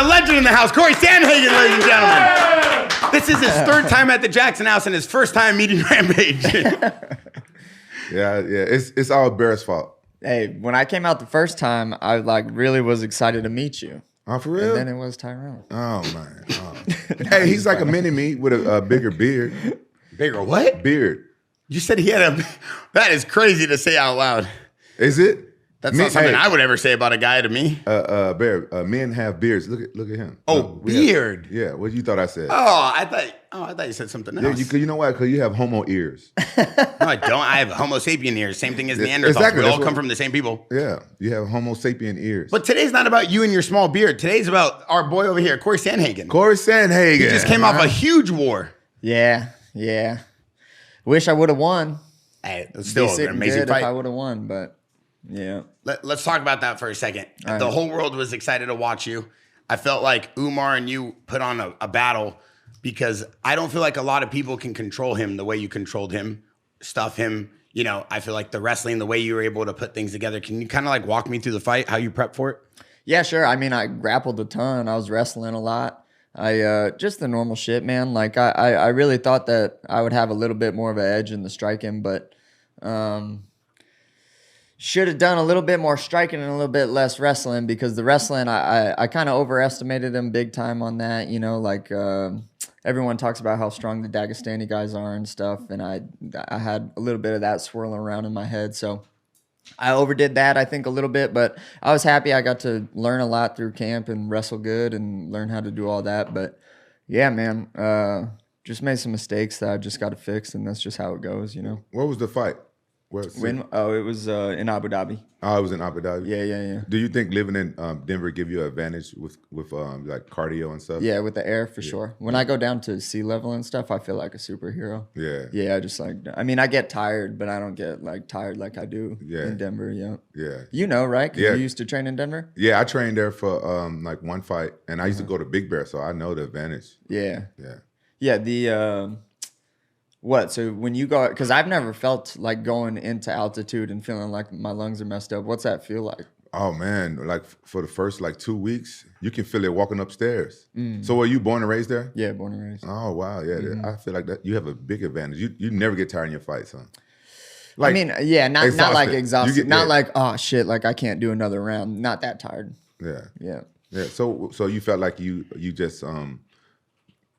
got a legend in the house, Cory Sandhagen, ladies and gentlemen. This is his third time at the Jackson House and his first time meeting Rampage. Yeah. It's all Bear's fault. Hey, when I came out the first time, I like really was excited to meet you. Oh, for real? And then it was Tyrone. Oh, man. Oh. Hey, he's like a mini-me with a bigger beard. Bigger what? Beard. You said he had a... That is crazy to say out loud. Is it? That's not something I would ever say about a guy to me. Bear, men have beards. Look at him. Oh, beard. Yeah, what you thought I said? I thought you said something else. Yeah, you know why? Because you have homo ears. No, I don't. I have Homo sapien ears. Same thing as Neanderthals. Exactly. We all come from the same people. Yeah, you have Homo sapien ears. But today's not about you and your small beard. Today's about our boy over here, Cory Sandhagen. Cory Sandhagen. He just came off a huge war. Yeah. Wish I would have won. Hey, it's still an amazing if fight. I would have won, but yeah. Let's talk about that for a second. All the right. whole world was excited to watch you. I felt like Umar and you put on a battle because I don't feel like a lot of people can control him the way you controlled him, stuff him. You know, I feel like the wrestling, the way you were able to put things together. Can you kind of like walk me through the fight, how you prepped for it? Yeah, sure. I mean, I grappled a ton. I was wrestling a lot. I just the normal shit, man. Like I really thought that I would have a little bit more of an edge in the striking, but should have done a little bit more striking and a little bit less wrestling, because the wrestling I kind of overestimated him big time on that. You know, like everyone talks about how strong the Dagestani guys are and stuff, and I had a little bit of that swirling around in my head, so I overdid that, I think, a little bit, but I was happy I got to learn a lot through camp and wrestle good and learn how to do all that. But yeah, man, just made some mistakes that I just got to fix, and that's just how it goes, you know. What was the fight? It was in Abu Dhabi. Oh, it was in Abu Dhabi? Yeah. Do you think living in Denver give you an advantage with like cardio and stuff? Yeah, with the air, for sure. When I go down to sea level and stuff, I feel like a superhero. Yeah. Yeah, just like, I mean, I get tired, but I don't get like tired like I do in Denver, Yeah. You know, right? 'Cause Yeah. you used to train in Denver? Yeah, I trained there for like one fight, and I used to go to Big Bear, so I know the advantage. Yeah. Yeah. Yeah, the what? So when you go, because I've never felt like going into altitude and feeling like my lungs are messed up. What's that feel like? Oh man, like for the first like 2 weeks, you can feel it walking upstairs. So were you born and raised there? Yeah, born and raised. Oh wow, yeah. I feel like that you have a big advantage. You never get tired in your fights, huh? Like, I mean, yeah, not like exhausted, not yeah. like, oh shit, like I can't do another round. Not that tired. Yeah. Yeah. So you felt like you just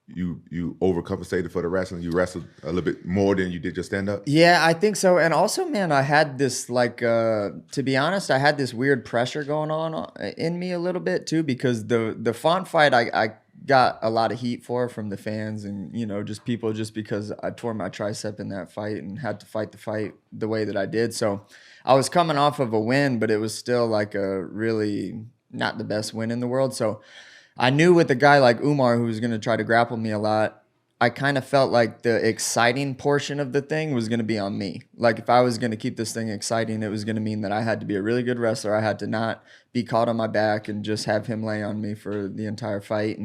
you overcompensated for the wrestling. You wrestled a little bit more than you did your stand up. Yeah, I think so. And also, man, I had this like, to be honest, I had this weird pressure going on in me a little bit too, because the Font fight I got a lot of heat for from the fans and, you know, just people, just because I tore my tricep in that fight and had to fight the fight the way that I did. So I was coming off of a win, but it was still like a really not the best win in the world. So I knew with a guy like Umar, who was going to try to grapple me a lot, I kind of felt like the exciting portion of the thing was going to be on me. Like if I was going to keep this thing exciting, it was going to mean that I had to be a really good wrestler. I had to not be caught on my back and just have him lay on me for the entire fight.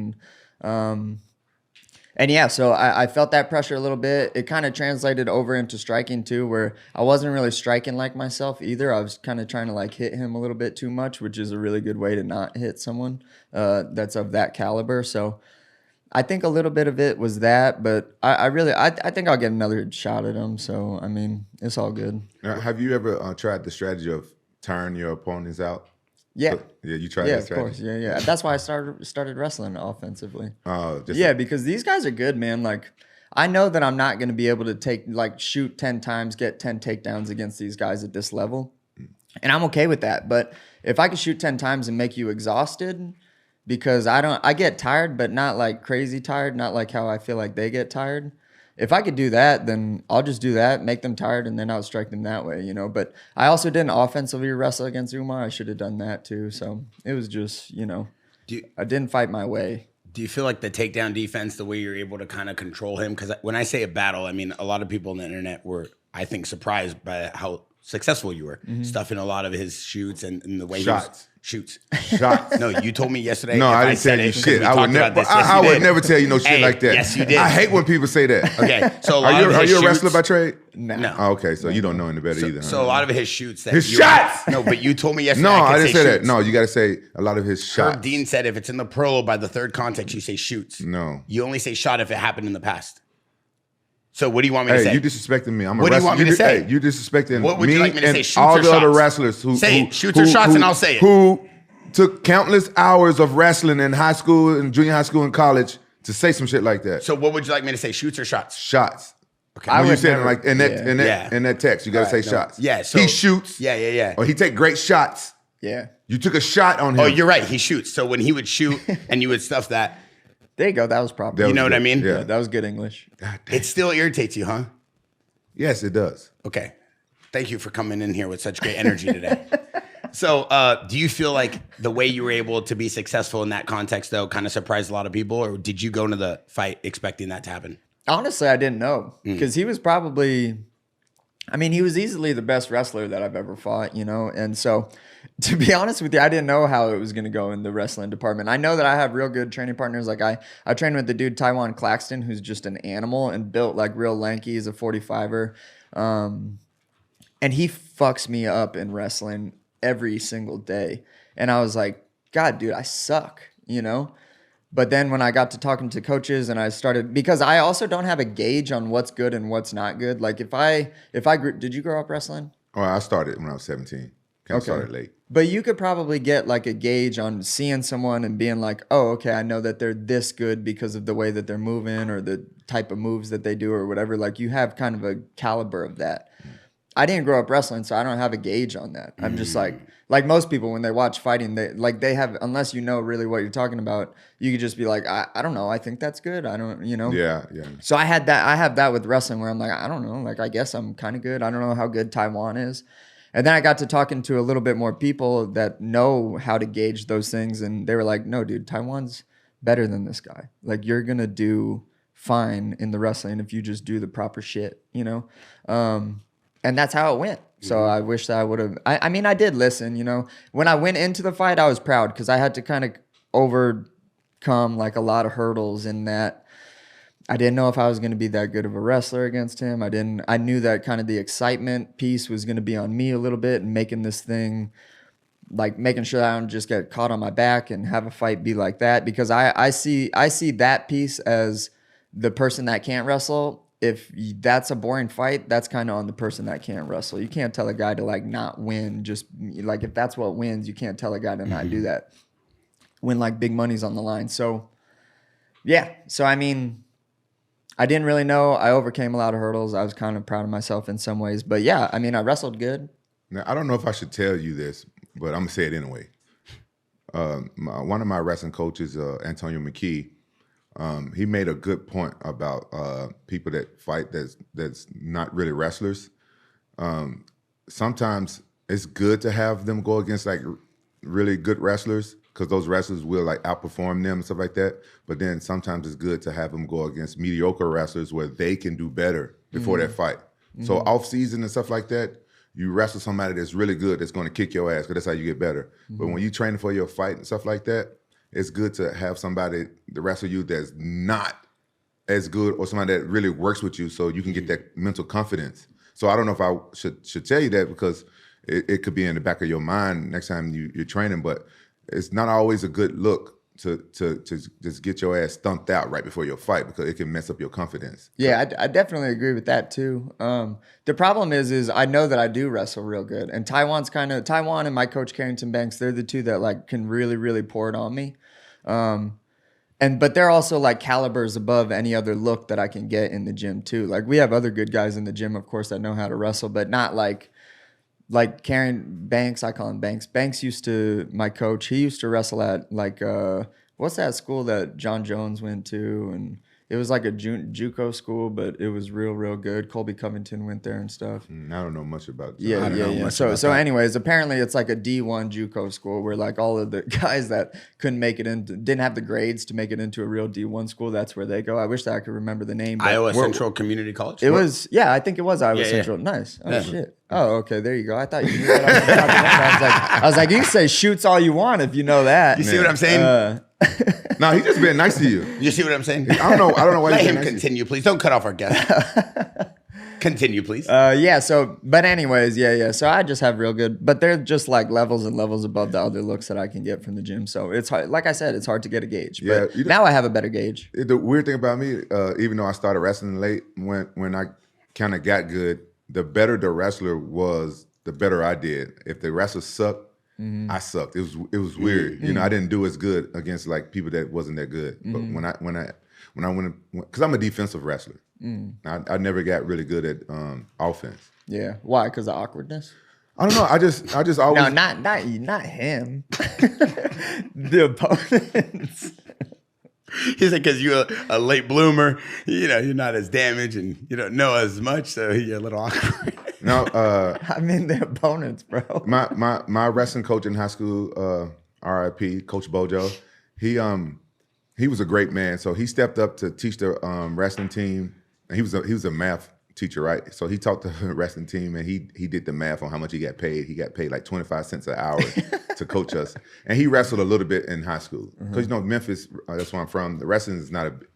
And yeah, so I felt that pressure a little bit. It kind of translated over into striking too, where I wasn't really striking like myself either. I was kind of trying to like hit him a little bit too much, which is a really good way to not hit someone that's of that caliber. So I think a little bit of it was that, but I think I'll get another shot at him. So, I mean, it's all good. Now, have you ever tried the strategy of tiring your opponents out? Yeah. Yeah, you tried Yeah, that of strategy? course. Yeah. That's why I started wrestling offensively. Just Yeah, because these guys are good, man. Like, I know that I'm not going to be able to shoot 10 times, get 10 takedowns against these guys at this level. And I'm okay with that. But if I can shoot 10 times and make you exhausted, because I get tired, but not like crazy tired, not like how I feel like they get tired. If I could do that, then I'll just do that, make them tired, and then I'll strike them that way, you know. But I also didn't offensively wrestle against Umar. I should have done that too. So it was just, you know, I didn't fight my way. Do you feel like the takedown defense, the way you're able to kind of control him? Because when I say a battle, I mean a lot of people on the internet were, I think, surprised by how successful you were, stuffing a lot of his shoots and the way shots. Shoots. Shots. No, you told me yesterday. No, if I didn't said tell you it, shit. we I would talked never. about this. Yes, I you would did. never tell you no shit Hey, like that. yes, you did. I hate when people say that. Okay, so a Are lot you of are his you a shoots, wrestler by trade? No. Oh, okay, so you don't know any better either. So a lot of his shoots. That His you shots! No, but you told me yesterday. No, I could didn't say that. shoots. No, you got to say a lot of his shots. Herb Dean said if it's in the pro by the third context, you say shoots. No. You only say shot if it happened in the past. So what do you want me to Hey, say? you disrespecting me. I'm a What do you wrestler. want me to say? Hey, you disrespecting What would you me like me to and say? Shoots all or the other shots? wrestlers who Say it. Shoots or shots, and I'll say it. Who took countless hours of wrestling in high school and junior high school and college to say some shit like that. So what would you like me to say? Shoots or shots? Shots. Okay. When you would said never- like in that text, you got to say shots. Yeah, so- he shoots. Yeah. Or he take great shots. Yeah. You took a shot on him. Oh, you're right. He shoots. So when he would shoot and you would stuff that, There you go. That was proper. That you was know what I good. mean? Yeah. That was good English. God damn. It still irritates you, huh? Yes, it does. Okay. Thank you for coming in here with such great energy today. So do you feel like the way you were able to be successful in that context, though, kind of surprised a lot of people? Or did you go into the fight expecting that to happen? Honestly, I didn't know because he was probably, I mean, he was easily the best wrestler that I've ever fought, you know? And so, to be honest with you, I didn't know how it was going to go in the wrestling department. I know that I have real good training partners. Like I trained with the dude, Taiwan Claxton, who's just an animal and built like real lanky. He's a 45er. And he fucks me up in wrestling every single day. And I was like, God, dude, I suck, you know? But then when I got to talking to coaches and I started, because I also don't have a gauge on what's good and what's not good. Like if I did you grow up wrestling? Oh, I started when I was 17. I started late. But you could probably get like a gauge on seeing someone and being like, oh, okay, I know that they're this good because of the way that they're moving or the type of moves that they do or whatever. Like you have kind of a caliber of that. I didn't grow up wrestling, so I don't have a gauge on that. I'm just like most people when they watch fighting, they have, unless you know really what you're talking about, you could just be like, I don't know, I think that's good. I don't, you know. Yeah. So I have that with wrestling where I'm like, I don't know, like I guess I'm kind of good. I don't know how good Taiwan is. And then I got to talking to a little bit more people that know how to gauge those things, and they were like, no, dude, Taiwan's better than this guy. Like you're gonna do fine in the wrestling if you just do the proper shit, you know. And that's how it went. So I wish that I would have. I mean, I did listen, you know. When I went into the fight, I was proud because I had to kind of overcome like a lot of hurdles in that. I didn't know if I was going to be that good of a wrestler against him. I knew that kind of the excitement piece was going to be on me a little bit and making this thing, like making sure that I don't just get caught on my back and have a fight be like that. Because I see that piece as the person that can't wrestle. If that's a boring fight, that's kind of on the person that can't wrestle. You can't tell a guy to like not win. Just like if that's what wins, you can't tell a guy to not do that when like big money's on the line. So yeah. So I mean, I didn't really know. I overcame a lot of hurdles. I was kind of proud of myself in some ways. But yeah, I mean, I wrestled good. Now, I don't know if I should tell you this, but I'm going to say it anyway. One of my wrestling coaches, Antonio McKee, he made a good point about people that fight that's not really wrestlers. Sometimes it's good to have them go against like really good wrestlers because those wrestlers will like outperform them and stuff like that. But then sometimes it's good to have them go against mediocre wrestlers where they can do better before that fight. So off season and stuff like that, you wrestle somebody that's really good that's going to kick your ass because that's how you get better. But when you training for your fight and stuff like that, it's good to have somebody to wrestle you that's not as good or somebody that really works with you so you can get that mental confidence. So I don't know if I should tell you that because it could be in the back of your mind next time you're training, but it's not always a good look to just get your ass stumped out right before your fight because it can mess up your confidence. Yeah, I definitely agree with that too. The problem is I know that I do wrestle real good, and Taiwan and my coach Carrington Banks, they're the two that like can really really pour it on me. But they're also like calibers above any other look that I can get in the gym too. Like we have other good guys in the gym, of course, that know how to wrestle, but not like Karen Banks. I call him Banks. Banks my coach, he used to wrestle at like, what's that school that John Jones went to? And it was like a JUCO school, but it was real, real good. Colby Covington went there and stuff. I don't know much about that. Yeah. So anyways, apparently it's like a D1 JUCO school where like all of the guys that couldn't make it into, didn't have the grades to make it into a real D1 school, that's where they go. I wish that I could remember the name. Iowa Central Community College? It was, I think it was Iowa Central. Yeah. Nice. Oh, shit. Oh, okay. There you go. I thought you knew that. I was like, you can say shoots all you want if you know that. You see what I'm saying? No, he's just being nice to you. You see what I'm saying? I don't know why. Let he's him being nice continue, please. Don't cut off our guest. Continue, please. But anyways, yeah. So I just have real good, but they're just like levels and levels above the other looks that I can get from the gym. So it's hard. Like I said, it's hard to get a gauge. But now I have a better gauge. The weird thing about me, even though I started wrestling late, when I kind of got good, the better the wrestler was, the better I did. If the wrestler sucked, I sucked. It was weird. You know, I didn't do as good against like people that wasn't that good. But when I went, because I'm a defensive wrestler, I never got really good at offense. Yeah, why? Because of awkwardness. I don't know. I just always. No, not him. The opponents. He said, because you're a late bloomer, you know, you're not as damaged and you don't know as much, so you're a little awkward. No, I mean the opponents, bro. My wrestling coach in high school, RIP, Coach Bojo, he was a great man. So he stepped up to teach the wrestling team. And he was a math teacher, right? So he taught the wrestling team, and he did the math on how much he got paid. He got paid like 25 cents an hour to coach us. And he wrestled a little bit in high school because you know Memphis, that's where I'm from. The wrestling is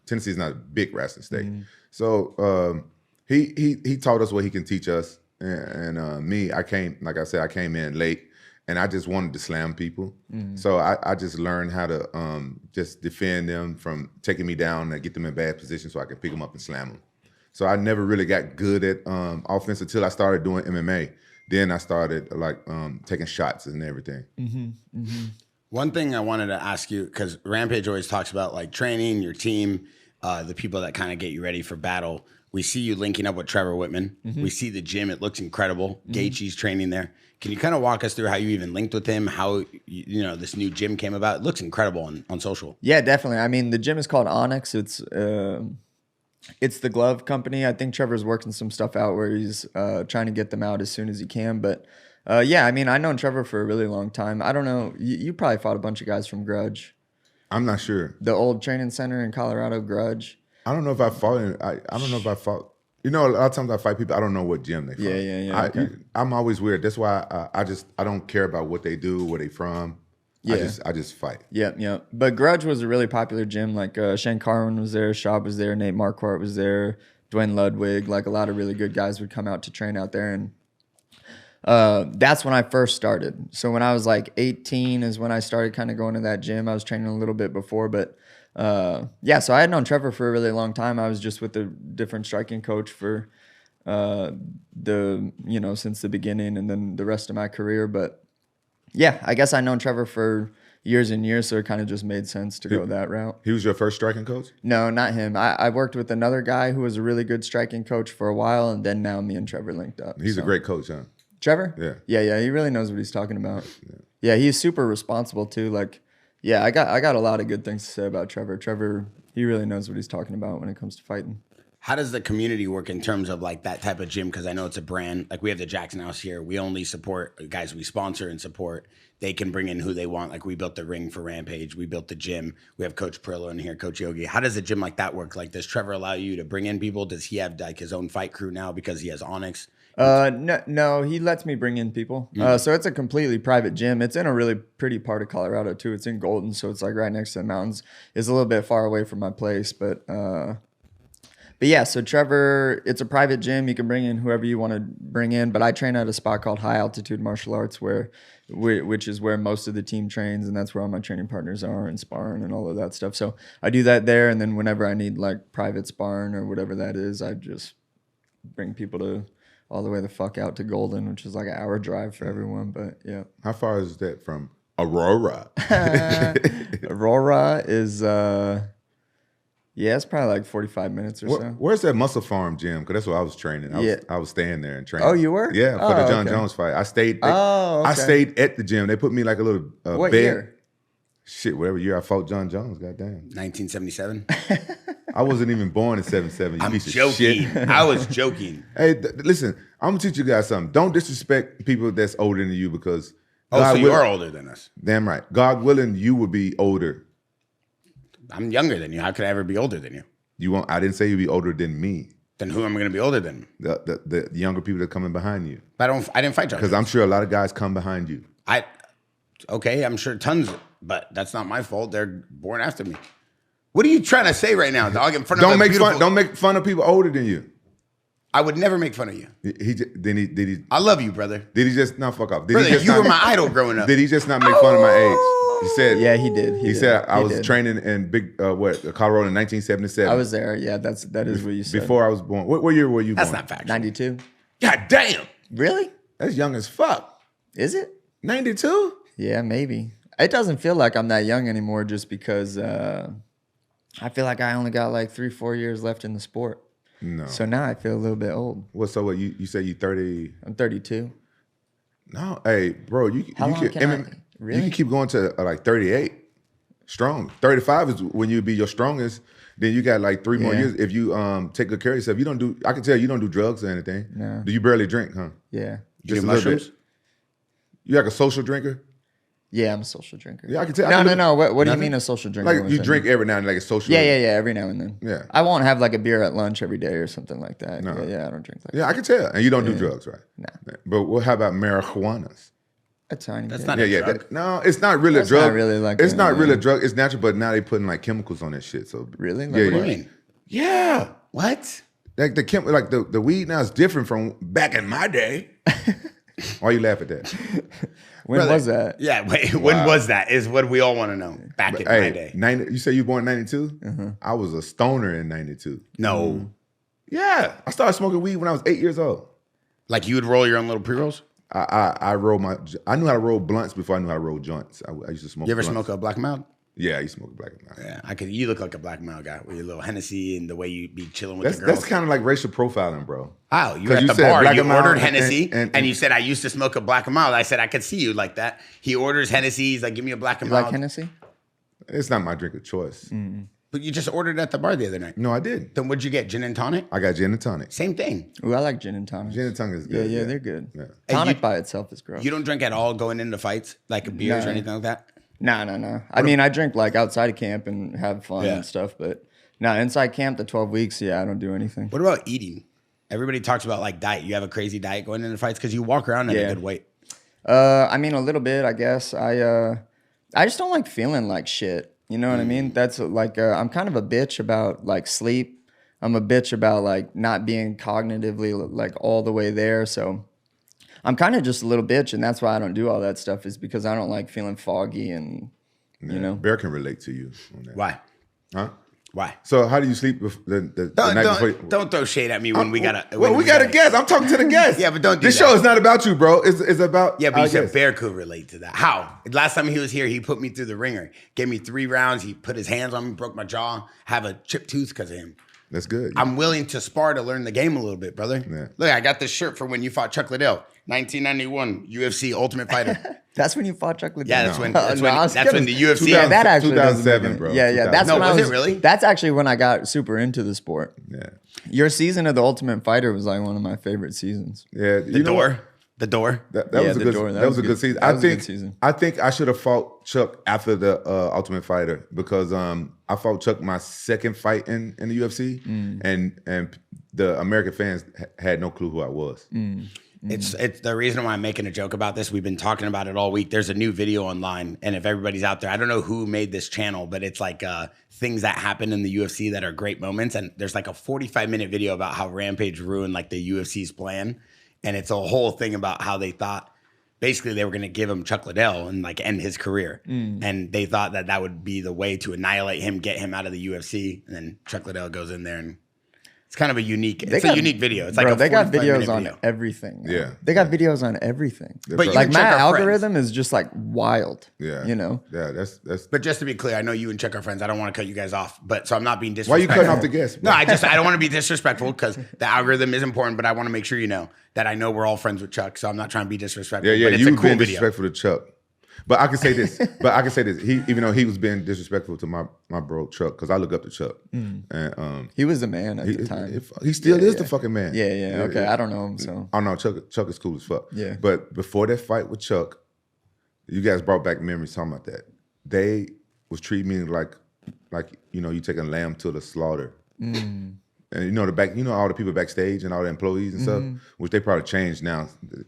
Tennessee is not a big wrestling state. So he taught us what he can teach us. And me, I came in late, and I just wanted to slam people. So I just learned how to just defend them from taking me down and get them in bad position so I could pick them up and slam them. So I never really got good at offense until I started doing MMA. Then I started like taking shots and everything. One thing I wanted to ask you, because Rampage always talks about like training, your team, the people that kind of get you ready for battle. We see you linking up with Trevor Whitman. We see the gym. It looks incredible. Gaethje's training there. Can you kind of walk us through how you even linked with him, how you know this new gym came about? It looks incredible on social. Yeah, definitely. I mean, the gym is called Onyx. It's the glove company. I think Trevor's working some stuff out where he's trying to get them out as soon as he can. But yeah, I mean, I've known Trevor for a really long time. I don't know. You probably fought a bunch of guys from Grudge. I'm not sure. The old training center in Colorado, Grudge. I don't know if I fought. I don't know if I fought. You know, a lot of times I fight people. I don't know what gym they fought. Yeah. Okay. I'm always weird. That's why I don't care about what they do, where they from. Yeah. I just fight. Yeah. But Grudge was a really popular gym. Like Shane Carwin was there, Schaub was there, Nate Marquardt was there, Dwayne Ludwig. Like a lot of really good guys would come out to train out there, and that's when I first started. So when I was like 18 is when I started kind of going to that gym. I was training a little bit before, but yeah. So I had known Trevor for a really long time. I was just with a different striking coach for since the beginning, and then the rest of my career. But yeah, I guess I've known Trevor for years and years, so it kind of just made sense to go that route. He was your first striking coach? No, not him. I worked with another guy who was a really good striking coach for a while, and then now me and Trevor linked up. He's a great coach, huh? Trevor? Yeah. He really knows what he's talking about. Yeah, he's super responsible too. Like, yeah, I got a lot of good things to say about Trevor. Trevor, he really knows what he's talking about when it comes to fighting. How does the community work in terms of like that type of gym? Because I know it's a brand. Like we have the Jackson House here. We only support guys we sponsor and support. They can bring in who they want. Like we built the ring for Rampage. We built the gym. We have Coach Perillo in here, Coach Yogi. How does a gym like that work? Like does Trevor allow you to bring in people? Does he have like his own fight crew now because he has Onyx? No, he lets me bring in people. So it's a completely private gym. It's in a really pretty part of Colorado too. It's in Golden, so it's like right next to the mountains. It's a little bit far away from my place, but yeah, so Trevor, it's a private gym. You can bring in whoever you want to bring in, but I train at a spot called High Altitude Martial Arts, which is where most of the team trains, and that's where all my training partners are and sparring and all of that stuff. So I do that there, and then whenever I need like private sparring or whatever that is, I just bring people all the way the fuck out to Golden, which is like an hour drive for everyone. But yeah. How far is that from Aurora? Aurora is it's probably like 45 minutes or so. Where's that Muscle Farm gym? Because that's where I was training. I was staying there and training. Oh, you were? Yeah, for the John Jones fight. I stayed. I stayed at the gym. They put me like a little what bed. Year? Shit, whatever year I fought John Jones. Goddamn. 1977. I wasn't even born in 77. I'm joking. I was joking. Hey, listen, I'm gonna teach you guys something. Don't disrespect people that's older than you because. So you are older than us. Damn right. God willing, you would be older. I'm younger than you. How could I ever be older than you? You won't. I didn't say you'd be older than me. Then who am I going to be older than? The younger people that are coming behind you. I didn't fight John Because Jones. I'm sure a lot of guys come behind you. Okay, I'm sure tons, but that's not my fault. They're born after me. What are you trying to say right now, dog? In front of Don't make fun of people older than you. I would never make fun of you. Did he? I love you, brother. Did he just not fuck up? Did Brother, he just you not, were my idol growing up. Did he just not make fun of my age? He said, Yeah, he did. He said I was training in Colorado in 1977. I was there. Yeah, that is what you said. Before I was born. What year were you born? That's not factual. 92. God damn. Really? That's young as fuck. Is it? 92? Yeah, maybe. It doesn't feel like I'm that young anymore just because I feel like I only got like 3-4 years left in the sport. No. So now I feel a little bit old. What you say you 30? I'm 32. No, hey, bro, you How long can I? Really? You can keep going to like 38. Strong. 35 is when you'd be your strongest. Then you got like 3 more Yeah. years. If you take good care of yourself, I can tell you don't do drugs or anything. No. Do you barely drink, huh? Yeah. You do a little mushrooms? bit. You like a social drinker? Yeah, I'm a social drinker. Yeah, I can tell. No. What do you Nothing? mean a social drinker? Like you drink every now and then, like a social. Yeah, every now and then. Yeah. I won't have like a beer at lunch every day or something like that. No. Yeah, I don't drink like Yeah, I can tell. And you don't do Yeah. drugs, right? Nah. But how about marijuanas? a tiny That's bit. not Yeah, a yeah. drug. No, it's not really That's a drug. not really like it's a- not really a drug. It's natural, but now they putting like chemicals on that shit. So Really? Like yeah, What do yeah. you mean? Yeah. What? Like the weed now is different from back in my day. Why you laugh at that? When Brother, was that? Yeah, wait, when was that? Is what we all want to know. Back in my day. 90, you say you born in 92? I was a stoner in 92. No. Yeah. I started smoking weed when I was 8 years old. Like you would roll your own little pre-rolls? I knew how to roll blunts before I knew how to roll joints. I used to smoke You ever blunts. smoke a black and mild? Yeah, I used to smoke a black and mild. Yeah, you look like a black and mild guy with your little Hennessy and the way you be chilling with the girls. That's kind of like racial profiling, bro. Wow, you were 'Cause at you the said bar, black you and mild ordered Hennessy, and and you said, I used to smoke a black and mild. I said, I could see you like that. He orders Hennessy, he's like, give me a black and You mild. like Hennessy? It's not my drink of choice. But you just ordered at the bar the other night. No, I didn't. Then what'd you get, gin and tonic? I got gin and tonic. Same thing. Ooh, I like gin and tonic. Gin and tonic is Yeah, good. yeah, they're good. Yeah. Tonic you- by itself is gross. You don't drink at all going into fights, like beers or No. anything like that? No. I mean, I drink like outside of camp and have fun Yeah. and stuff, but no, inside camp, the 12 weeks, yeah, I don't do anything. What about eating? Everybody talks about like diet. You have a crazy diet going into fights because you walk around at a Yeah. good weight. I mean, a little bit, I guess. I just don't like feeling like shit. You know what I mean? That's like, I'm kind of a bitch about like sleep. I'm a bitch about like not being cognitively like all the way there. So I'm kind of just a little bitch, and that's why I don't do all that stuff. Is because I don't like feeling foggy and you know. Bear can relate to you on that. Why? Huh? Why? So how do you sleep the night before? Don't throw shade at me when we got a. Well, we got a guest. I'm talking to the guest. Yeah, but don't do This that. show is not about you, bro. It's about Yeah, but our you said guest. Bear could relate to that. How? Last time he was here, he put me through the ringer. Gave me 3 rounds. He put his hands on me, broke my jaw. Have a chipped tooth because of him. That's good. I'm willing to spar to learn the game a little bit, brother. Yeah. Look, I got this shirt for when you fought Chuck Liddell, 1991 UFC Ultimate Fighter. That's when you fought Chuck Liddell. Yeah, that's when No, that's I when, was that's when kidding. the UFC. Yeah, that actually 2007, doesn't- bro. Yeah. That's No, when I was it was. really? That's actually when I got super into the sport. yeah. Your season of the Ultimate Fighter was like one of my favorite seasons. Yeah. The door. The door. That Yeah, was a the good. door. That was a good season. That I was a think. good season. I think I should have fought Chuck after the Ultimate Fighter because I fought Chuck my second fight in the UFC, and the American fans had no clue who I was. It's the reason why I'm making a joke about this. We've been talking about it all week. There's a new video online, and if everybody's out there, I don't know who made this channel, but it's like things that happen in the UFC that are great moments. And there's like a 45-minute video about how Rampage ruined like the UFC's plan, and it's a whole thing about how they thought basically they were going to give him Chuck Liddell and like end his career, and they thought that that would be the way to annihilate him, get him out of the UFC, and then Chuck Liddell goes in there and. It's kind of a unique. It's a unique video. It's like Bro, a they got 45-minute videos on video. everything. now. Yeah. They got videos on everything. But you like can my check our algorithm is just like wild. Yeah. You know. Yeah. That's. But just to be clear, I know you and Chuck are friends. I don't want to cut you guys off, but so I'm not being Why you disrespectful. cutting off the guest? No, bro? I don't want to be disrespectful because the algorithm is important, but I want to make sure you know that I know we're all friends with Chuck, so I'm not trying to be disrespectful. Yeah. But it's You a were cool being video. disrespectful to Chuck. But I can say this. He, even though he was being disrespectful to my bro Chuck, because I look up to Chuck, and He was the man at the time. he still is the fucking man. Yeah. Okay. I don't know him, so Oh no, Chuck is cool as fuck. Yeah. But before that fight with Chuck, you guys brought back memories talking about that. They was treating me like you taking lamb to the slaughter. And and all the people backstage and all the employees and stuff, which they probably changed now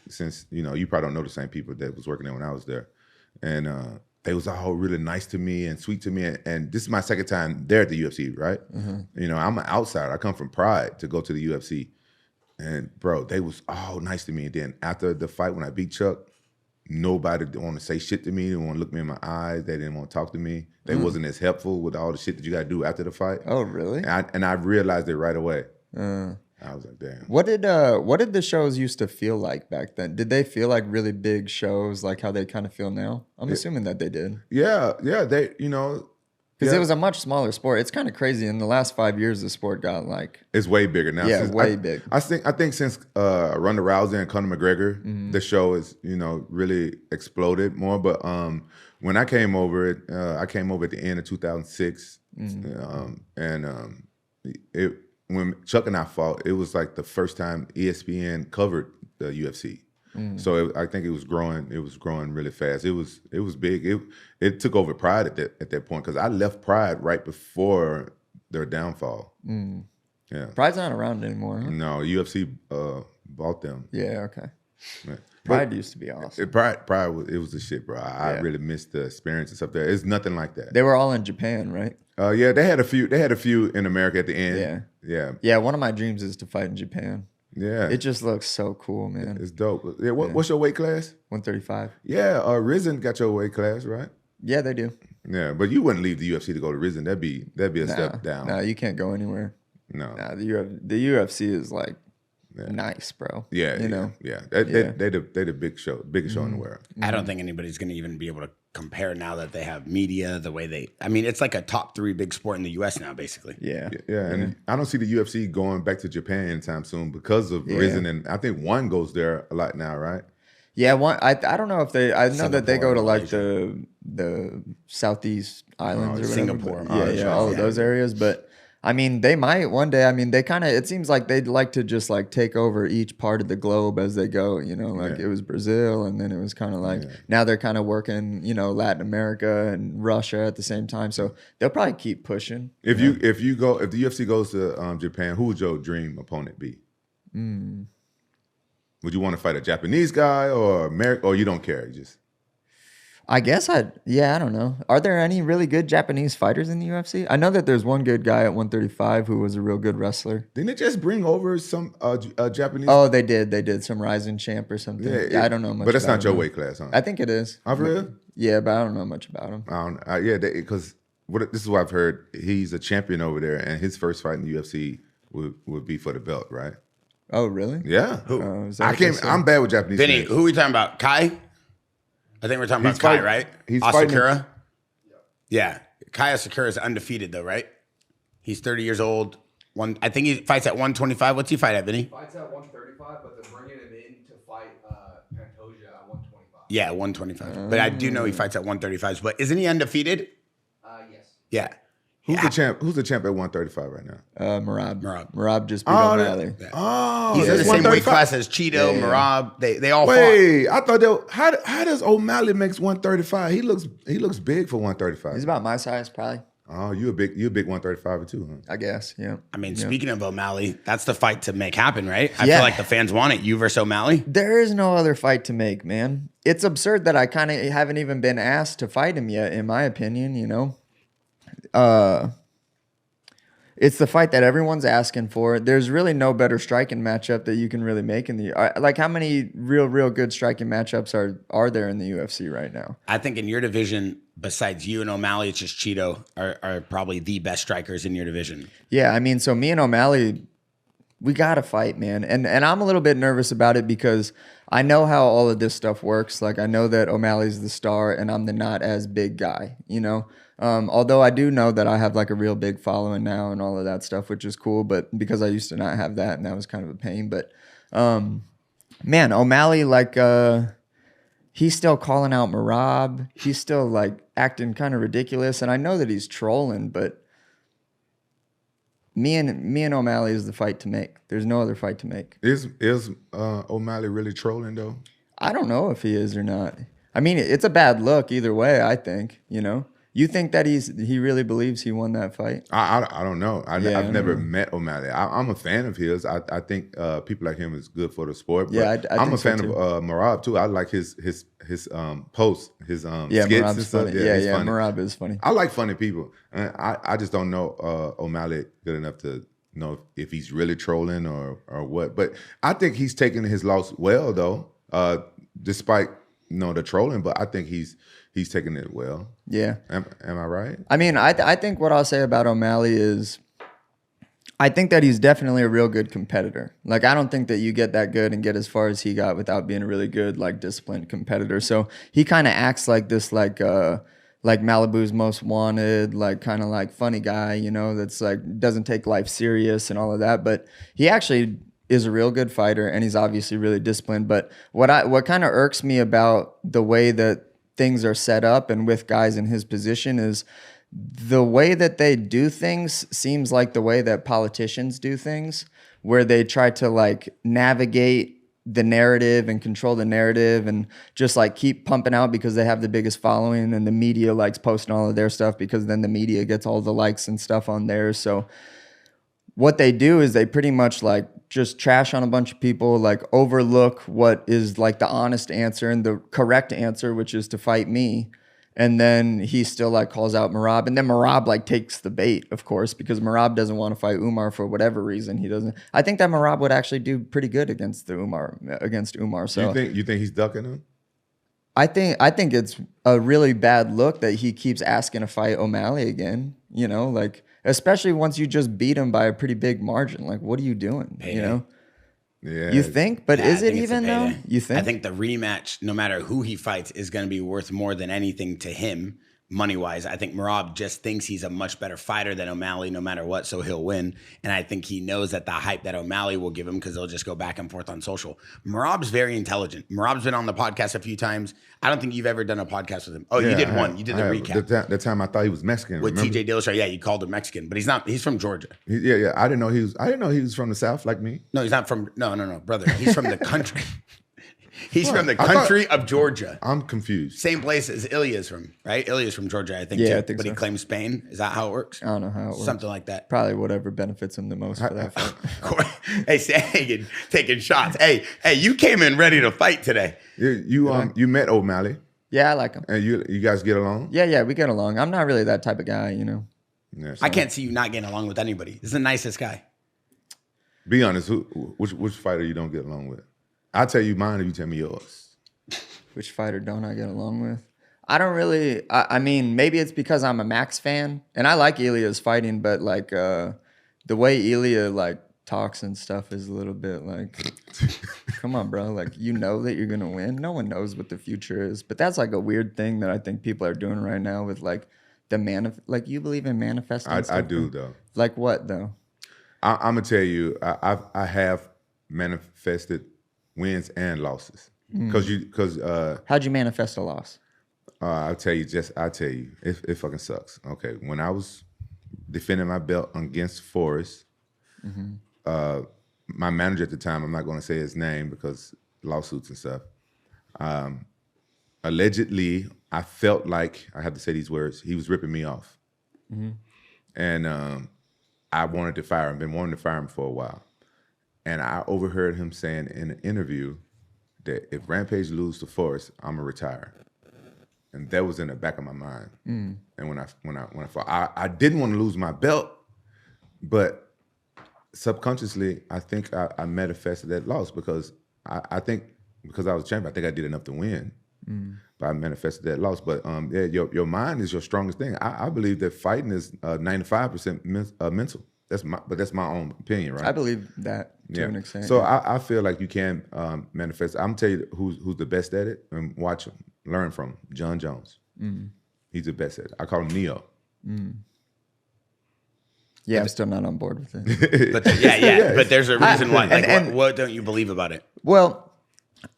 since you probably don't know the same people that was working there when I was there, and they was all really nice to me and sweet to me, and this is my second time there at the UFC, right? I'm an outsider. I come from Pride to go to the UFC, and bro, they was all nice to me. And then after the fight, when I beat Chuck, nobody didn't want to say shit to me. They didn't want to look me in my eyes. They didn't want to talk to me. They wasn't as helpful with all the shit that you got to do after the fight. Oh, really? And I realized it right away. I was like, damn. What did the shows used to feel like back then? Did they feel like really big shows, like how they kind of feel now? I'm assuming that they did. Yeah, they, Because it was a much smaller sport. It's kind of crazy. In the last 5 years, the sport got like... It's way bigger now. Yeah, way big. I think since Ronda Rousey and Conor McGregor, the show has, really exploded more. But when I came over, at the end of 2006. When Chuck and I fought, it was like the first time ESPN covered the UFC. So I think it was growing. It was growing really fast. It was big. It took over Pride at that point because I left Pride right before their downfall. Yeah, Pride's not around anymore. Huh? No, UFC bought them. Yeah, okay. Yeah. Pride used to be awesome. Pride was the shit, bro. I really missed the experience and stuff there. It's nothing like that. They were all in Japan, right? Yeah, they had a few. They had a few in America at the end. Yeah. One of my dreams is to fight in Japan. Yeah, it just looks so cool, man. It's dope. Yeah, what's your weight class? 135. Yeah, Risen got your weight class, right? Yeah, they do. Yeah, but you wouldn't leave the UFC to go to Risen. That'd be a step down. No, you can't go anywhere. No, the UFC is like nice, bro. Yeah, They the big show, biggest show in the world. I don't think anybody's going to even be able to compare now that they have media, the way it's like a top 3 big sport in the US now, basically. Yeah. And I don't see the UFC going back to Japan anytime soon because of Risen, and I think one goes there a lot now, right? Yeah, I don't know if I know that they go to like the Southeast Islands or whatever. Singapore. All of those areas, but I mean, they might one day. I mean, they kind of, it seems like they'd like to just like take over each part of the globe as they go, like it was Brazil, and then it was kind of like, now they're kind of working, Latin America and Russia at the same time. So they'll probably keep pushing. If the UFC goes to Japan, who would your dream opponent be? Would you want to fight a Japanese guy or American, or you don't care? I guess I don't know. Are there any really good Japanese fighters in the UFC? I know that there's one good guy at 135 who was a real good wrestler. Didn't it just bring over some Japanese? Oh, they did. They did some Rising Champ or something. Yeah, I don't know much. But that's about not your him. weight class, huh? I think it is. Oh, for real? Yeah, but I don't know much about him. I don't. Because this is what I've heard. He's a champion over there, and his first fight in the UFC would be for the belt, right? Oh, really? Yeah. Who? I'm bad with Japanese. Vinny, names. who are we talking about? Kai? I think we're talking about Kai, right? He's Asakura? Yeah. Kai Asakura is undefeated, though, right? He's 30 years old. I think he fights at 125. What's he fight at, Vinny? He fights at 135, but they're bringing him in to fight Pantoja at 125. Yeah, 125. But I do know he fights at 135. But isn't he undefeated? Yes. Yeah. Who's the champ? Who's the champ at 135 right now? Merab. Merab. Merab just beat O'Malley. Oh, He's in the same weight class as Cheeto, Merab. They all fought. Wait, I thought how does O'Malley makes 135? He looks big for 135. He's about my size, probably. Oh, you a big 135 too, huh? I guess, yeah. I mean, speaking of O'Malley, that's the fight to make happen, right? I feel like the fans want it. You versus O'Malley. There is no other fight to make, man. It's absurd that I kind of haven't even been asked to fight him yet, in my opinion, It's the fight that everyone's asking for. There's really no better striking matchup that you can really make in the like. How many real good striking matchups are there in the UFC right now? I think in your division, besides you and O'Malley, it's just Cheeto are probably the best strikers in your division. Yeah, I mean, so me and O'Malley, we gotta fight, man. And I'm a little bit nervous about it because I know how all of this stuff works. Like I know that O'Malley's the star and I'm the not as big guy, Although I do know that I have like a real big following now and all of that stuff, which is cool. But because I used to not have that, and that was kind of a pain. But man, O'Malley, like he's still calling out Merab. He's still like acting kind of ridiculous. And I know that he's trolling, but me and O'Malley is the fight to make. There's no other fight to make. Is O'Malley really trolling though? I don't know if he is or not. I mean, it's a bad look either way, I think, You think that he really believes he won that fight? I don't know. I've never know. met O'Malley. I'm a fan of his. I think people like him is good for the sport. But Yeah, I I'm think a fan so, of Marab too. I like his posts, his Yeah, skits and Marab's stuff. funny. Yeah, he's funny. Marab is funny. I like funny people. And I just don't know O'Malley good enough to know if he's really trolling or what. But I think he's taking his loss well though, despite the trolling. But I think he's taking it well. Yeah. Am I right? I mean, I think what I'll say about O'Malley is I think that he's definitely a real good competitor. Like, I don't think that you get that good and get as far as he got without being a really good, like, disciplined competitor. So he kind of acts like this, like Malibu's Most Wanted, like, kind of like funny guy, that's like doesn't take life serious and all of that. But he actually is a real good fighter, and he's obviously really disciplined. But what kind of irks me about the way that things are set up and with guys in his position is the way that they do things seems like the way that politicians do things, where they try to like navigate the narrative and control the narrative and just like keep pumping out because they have the biggest following, and the media likes posting all of their stuff because then the media gets all the likes and stuff on there. So what they do is they pretty much like just trash on a bunch of people, like overlook what is like the honest answer and the correct answer, which is to fight me. And then he still like calls out Merab, and then Merab like takes the bait, of course, because Merab doesn't want to fight Umar for whatever reason. He doesn't. I think that Merab would actually do pretty good against Umar. So you think he's ducking him? I think it's a really bad look that he keeps asking to fight O'Malley again. Like, especially once you just beat him by a pretty big margin. Like, what are you doing? Yeah. You think? But is I it think it's a even though? payday. You think? I think the rematch, no matter who he fights, is going to be worth more than anything to him, money-wise. I think Merab just thinks he's a much better fighter than O'Malley no matter what, so he'll win. And I think he knows that the hype that O'Malley will give him, because they'll just go back and forth on social. Merab's very intelligent. Merab's been on the podcast a few times. I don't think you've ever done a podcast with him. Oh, yeah, you did one. You did the recap. The time I thought he was Mexican. With remember? TJ Dillashaw. Yeah, you called him Mexican, but he's not. He's from Georgia. Yeah. I didn't know he was from the South like me. No, he's not from. No, brother. He's from the country. He's from the country of Georgia. I'm confused. Same place as Ilya's from, right? Ilya's from Georgia, I think. Yeah, too. I think but so. he claims Spain. Is that how it works? I don't know how it works. Something like that. Probably whatever benefits him the most for that fight. Hey, Sandhagen taking shots. Hey, you came in ready to fight today. You met O'Malley. Yeah, I like him. And you guys get along? Yeah, we get along. I'm not really that type of guy, Yeah, I can't see you not getting along with anybody. This is the nicest guy. Be honest. Which fighter you don't get along with? I'll tell you mine if you tell me yours. Which fighter don't I get along with? I don't really. I mean, maybe it's because I'm a Max fan, and I like Ilya's fighting, but like the way Ilya like talks and stuff is a little bit like, come on, bro. Like, that you're gonna win. No one knows what the future is, but that's like a weird thing that I think people are doing right now with like like, you believe in manifesting. I do though. Like what though? I'm gonna tell you, I have manifested wins and losses. Because How'd you manifest a loss? I'll tell you, it fucking sucks. Okay, when I was defending my belt against Forrest, my manager at the time, I'm not going to say his name because lawsuits and stuff. Allegedly, I felt like I had to say these words. He was ripping me off, and I wanted to fire him. Been wanting to fire him for a while, and I overheard him saying in an interview that if Rampage loses to Forrest, I'm gonna retire, and that was in the back of my mind. And when I fought, I didn't want to lose my belt, but subconsciously, I think I manifested that loss because I think because I was champion, I think I did enough to win, but I manifested that loss. But your mind is your strongest thing. I believe that fighting is 95% mental. That's my own opinion, right? I believe that to an extent. So I feel like you can manifest. I'm gonna tell you who's the best at it, and watch him, learn from him. John Jones. He's the best at it. I call him Neo. Yeah, I'm still not on board with it. But but there's a reason why. Like, what don't you believe about it? Well,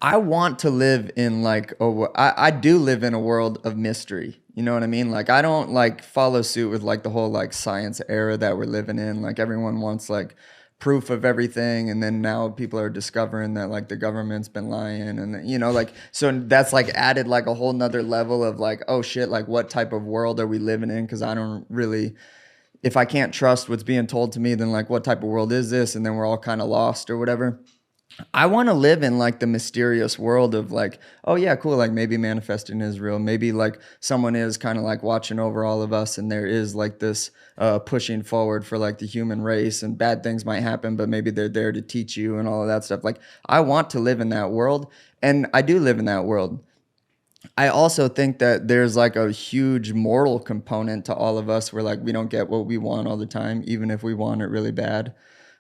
I want to live in I do live in a world of mystery. You know what I mean? Like, I don't like follow suit with like the whole like science era that we're living in. Like, everyone wants like proof of everything, and then now people are discovering that like the government's been lying, and you know, like, so that's like added like a whole nother level of like, oh shit, like what type of world are we living in? Because I don't really, if I can't trust what's being told to me, then like what type of world is this? And then we're all kind of lost or whatever. I want to live in like the mysterious world of like, oh yeah, cool. Like maybe manifesting is real. Maybe like someone is kind of like watching over all of us, and there is like this pushing forward for like the human race, and bad things might happen, but maybe they're there to teach you and all of that stuff. Like I want to live in that world, and I do live in that world. I also think that there's like a huge moral component to all of us where like we don't get what we want all the time, even if we want it really bad.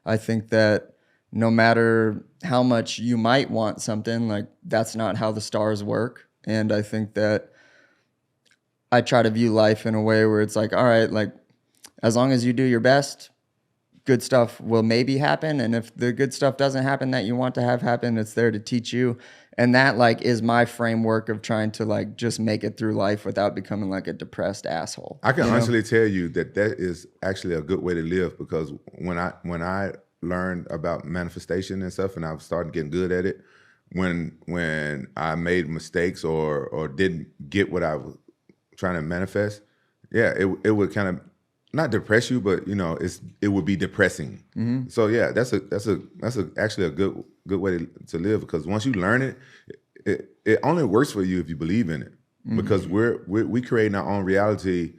I think that no matter how much you might want something, like that's not how the stars work. And I think that I try to view life in a way where it's like, all right, like as long as you do your best, good stuff will maybe happen. And if the good stuff doesn't happen that you want to have happen, it's there to teach you. And that like is my framework of trying to like just make it through life without becoming like a depressed asshole. I can honestly tell you that is actually a good way to live, because when I learned about manifestation and stuff, and I started getting good at it, when I made mistakes or didn't get what I was trying to manifest, yeah, it would kind of not depress you, but you know, it would be depressing. Mm-hmm. So yeah, that's actually a good way to live, because once you learn it only works for you if you believe in it. Mm-hmm. Because we create our own reality,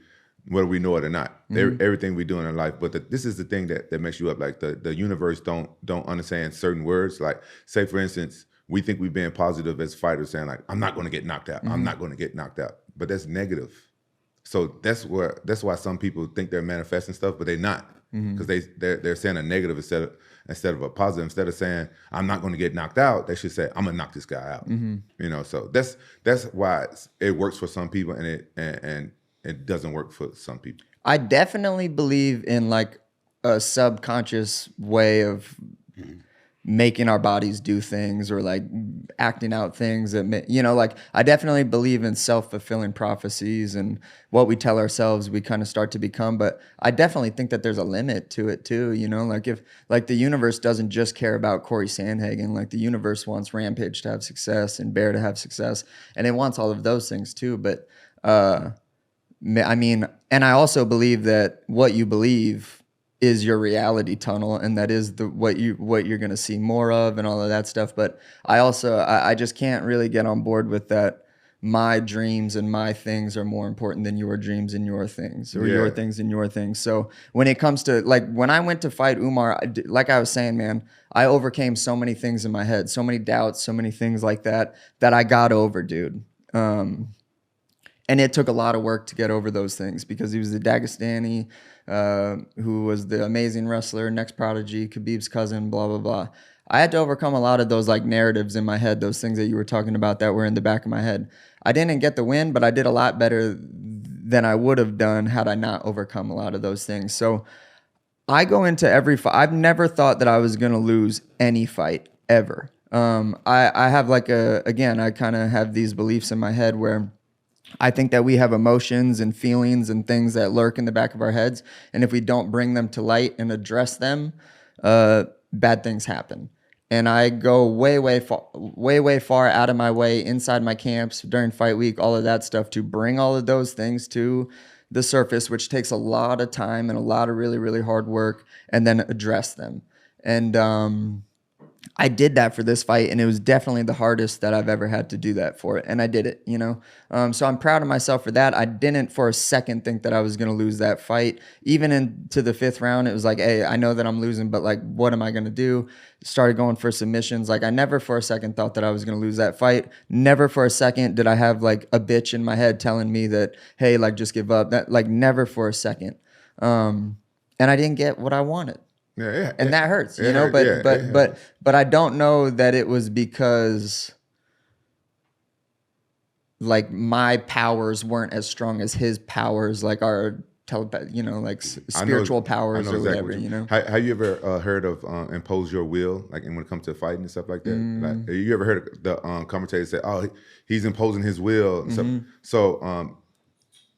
whether we know it or not. Mm-hmm. Everything we do in our life. But this is the thing that makes you up. Like the universe don't understand certain words. Like say for instance, we think we're being positive as fighters, saying like, I'm not going to get knocked out. Mm-hmm. I'm not going to get knocked out. But that's negative. So that's why some people think they're manifesting stuff, but they're not, because they're saying a negative instead of a positive. Instead of saying I'm not going to get knocked out, they should say I'm gonna knock this guy out. Mm-hmm. You know, so that's why it works for some people, and it doesn't work for some people. I definitely believe in like a subconscious way of making our bodies do things, or like acting out things that, you know, like I definitely believe in self-fulfilling prophecies, and what we tell ourselves we kind of start to become. But I definitely think that there's a limit to it too, you know, like if like the universe doesn't just care about Cory Sandhagen, like the universe wants Rampage to have success and Bear to have success, and it wants all of those things too. But I mean, and I also believe that what you believe is your reality tunnel, and that is what you're going to see more of and all of that stuff. But I just can't really get on board with that. My dreams and my things are more important than your dreams and your things, or your things and your things. So when it comes to like when I went to fight Umar, like I was saying, man, I overcame so many things in my head, so many doubts, so many things like that I got over, dude. And it took a lot of work to get over those things, because he was the Dagestani who was the amazing wrestler, next prodigy, Khabib's cousin, blah, blah, blah. I had to overcome a lot of those like narratives in my head, those things that you were talking about that were in the back of my head. I didn't get the win, but I did a lot better than I would have done had I not overcome a lot of those things. So I go into every fight. I've never thought that I was going to lose any fight ever. I have like I kind of have these beliefs in my head where I think that we have emotions and feelings and things that lurk in the back of our heads. And if we don't bring them to light and address them, bad things happen. And I go way far out of my way inside my camps during fight week, all of that stuff, to bring all of those things to the surface, which takes a lot of time and a lot of really, really hard work, and then address them. And I did that for this fight, and it was definitely the hardest that I've ever had to do that for it. And I did it, you know? So I'm proud of myself for that. I didn't for a second think that I was going to lose that fight. Even into the 5th round, it was like, hey, I know that I'm losing, but like, what am I going to do? Started going for submissions. Like, I never for a second thought that I was going to lose that fight. Never for a second did I have like a bitch in my head telling me that, hey, like, just give up. That, like, never for a second. And I didn't get what I wanted. And that hurts, you know, but I don't know that it was because like my powers weren't as strong as his powers, like our you know, like spiritual powers or exactly whatever, you know. Have you ever heard of impose your will, like when it comes to fighting and stuff like that? Like, have you ever heard the commentator say, oh, he's imposing his will and stuff? So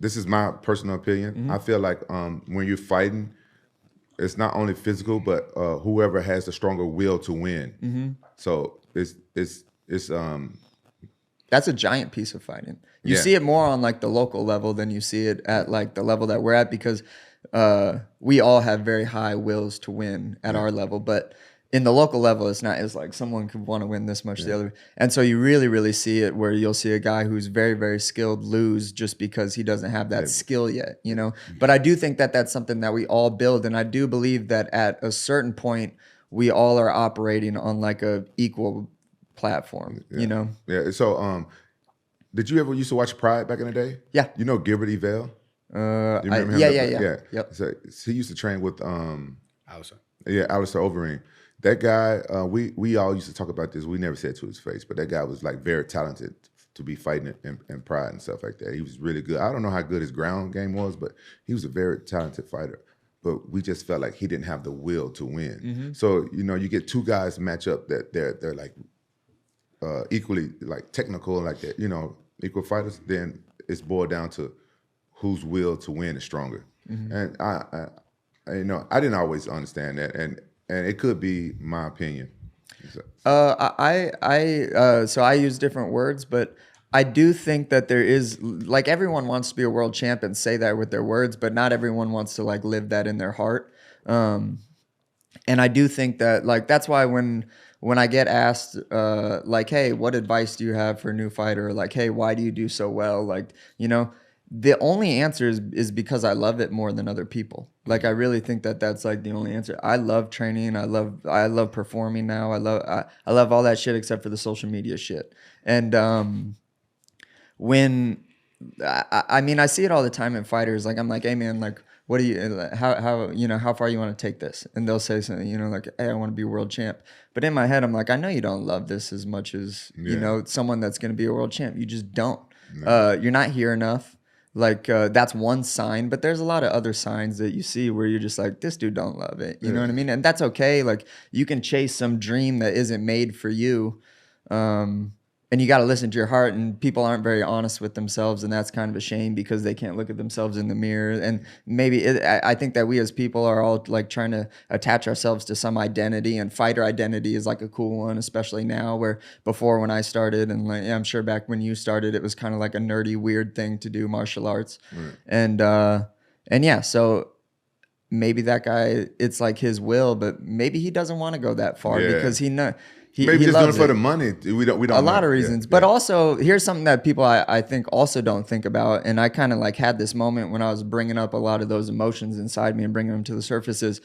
this is my personal opinion. I feel like when you're fighting, it's not only physical, but whoever has the stronger will to win. Mm-hmm. So it's that's a giant piece of fighting. You Yeah. see it more on like the local level than you see it at like the level that we're at, because we all have very high wills to win at our level. But in the local level, it's not. It's like someone could want to win this much the other. And so you really, really see it where you'll see a guy who's very, very skilled lose just because he doesn't have that skill yet, you know. But I do think that that's something that we all build. And I do believe that at a certain point, we all are operating on like a equal platform, you know. Yeah. So did you ever used to watch Pride back in the day? Yeah. You know Gilbert Evell? Do you remember him? Yeah. Yep. So he used to train with Alistair. Alistair Overeem. That guy, we all used to talk about this. We never said to his face, but that guy was like very talented to be fighting in Pride and stuff like that. He was really good. I don't know how good his ground game was, but he was a very talented fighter. But we just felt like he didn't have the will to win. Mm-hmm. So, you know, you get two guys match up that they're like equally like technical, like that, you know, equal fighters, then it's boiled down to whose will to win is stronger. Mm-hmm. And I you know, I didn't always understand that, and it could be my opinion. So I use different words, but I do think that there is, like, everyone wants to be a world champ and say that with their words, but not everyone wants to like live that in their heart. And I do think that, like, that's why when I get asked, like, hey, what advice do you have for a new fighter? Like, hey, why do you do so well? Like, you know, the only answer is because I love it more than other people. Like, I really think that that's like the only answer. I love training. I love performing now. I love all that shit except for the social media shit. And when I mean, I see it all the time in fighters. Like, I'm like, hey man, like, what do you, how you know, how far you want to take this? And they'll say something, you know, like, hey, I want to be world champ. But in my head, I'm like, I know you don't love this as much as, you know, someone that's going to be a world champ. You just don't. No. You're not here enough. Like, that's one sign, but there's a lot of other signs that you see where you're just like, this dude don't love it. You know what I mean? And that's okay. Like, you can chase some dream that isn't made for you. And you got to listen to your heart, and people aren't very honest with themselves. And that's kind of a shame because they can't look at themselves in the mirror. And maybe I think that we as people are all like trying to attach ourselves to some identity, and fighter identity is like a cool one, especially now, where before when I started, and like, I'm sure back when you started, it was kind of like a nerdy, weird thing to do martial arts. Right. And yeah, so maybe that guy, it's like his will, but maybe he doesn't want to go that far because he maybe just doing it for the money. We don't. A lot of reasons, but also here's something that people I think also don't think about, and I kind of like had this moment when I was bringing up a lot of those emotions inside me and bringing them to the surface. Is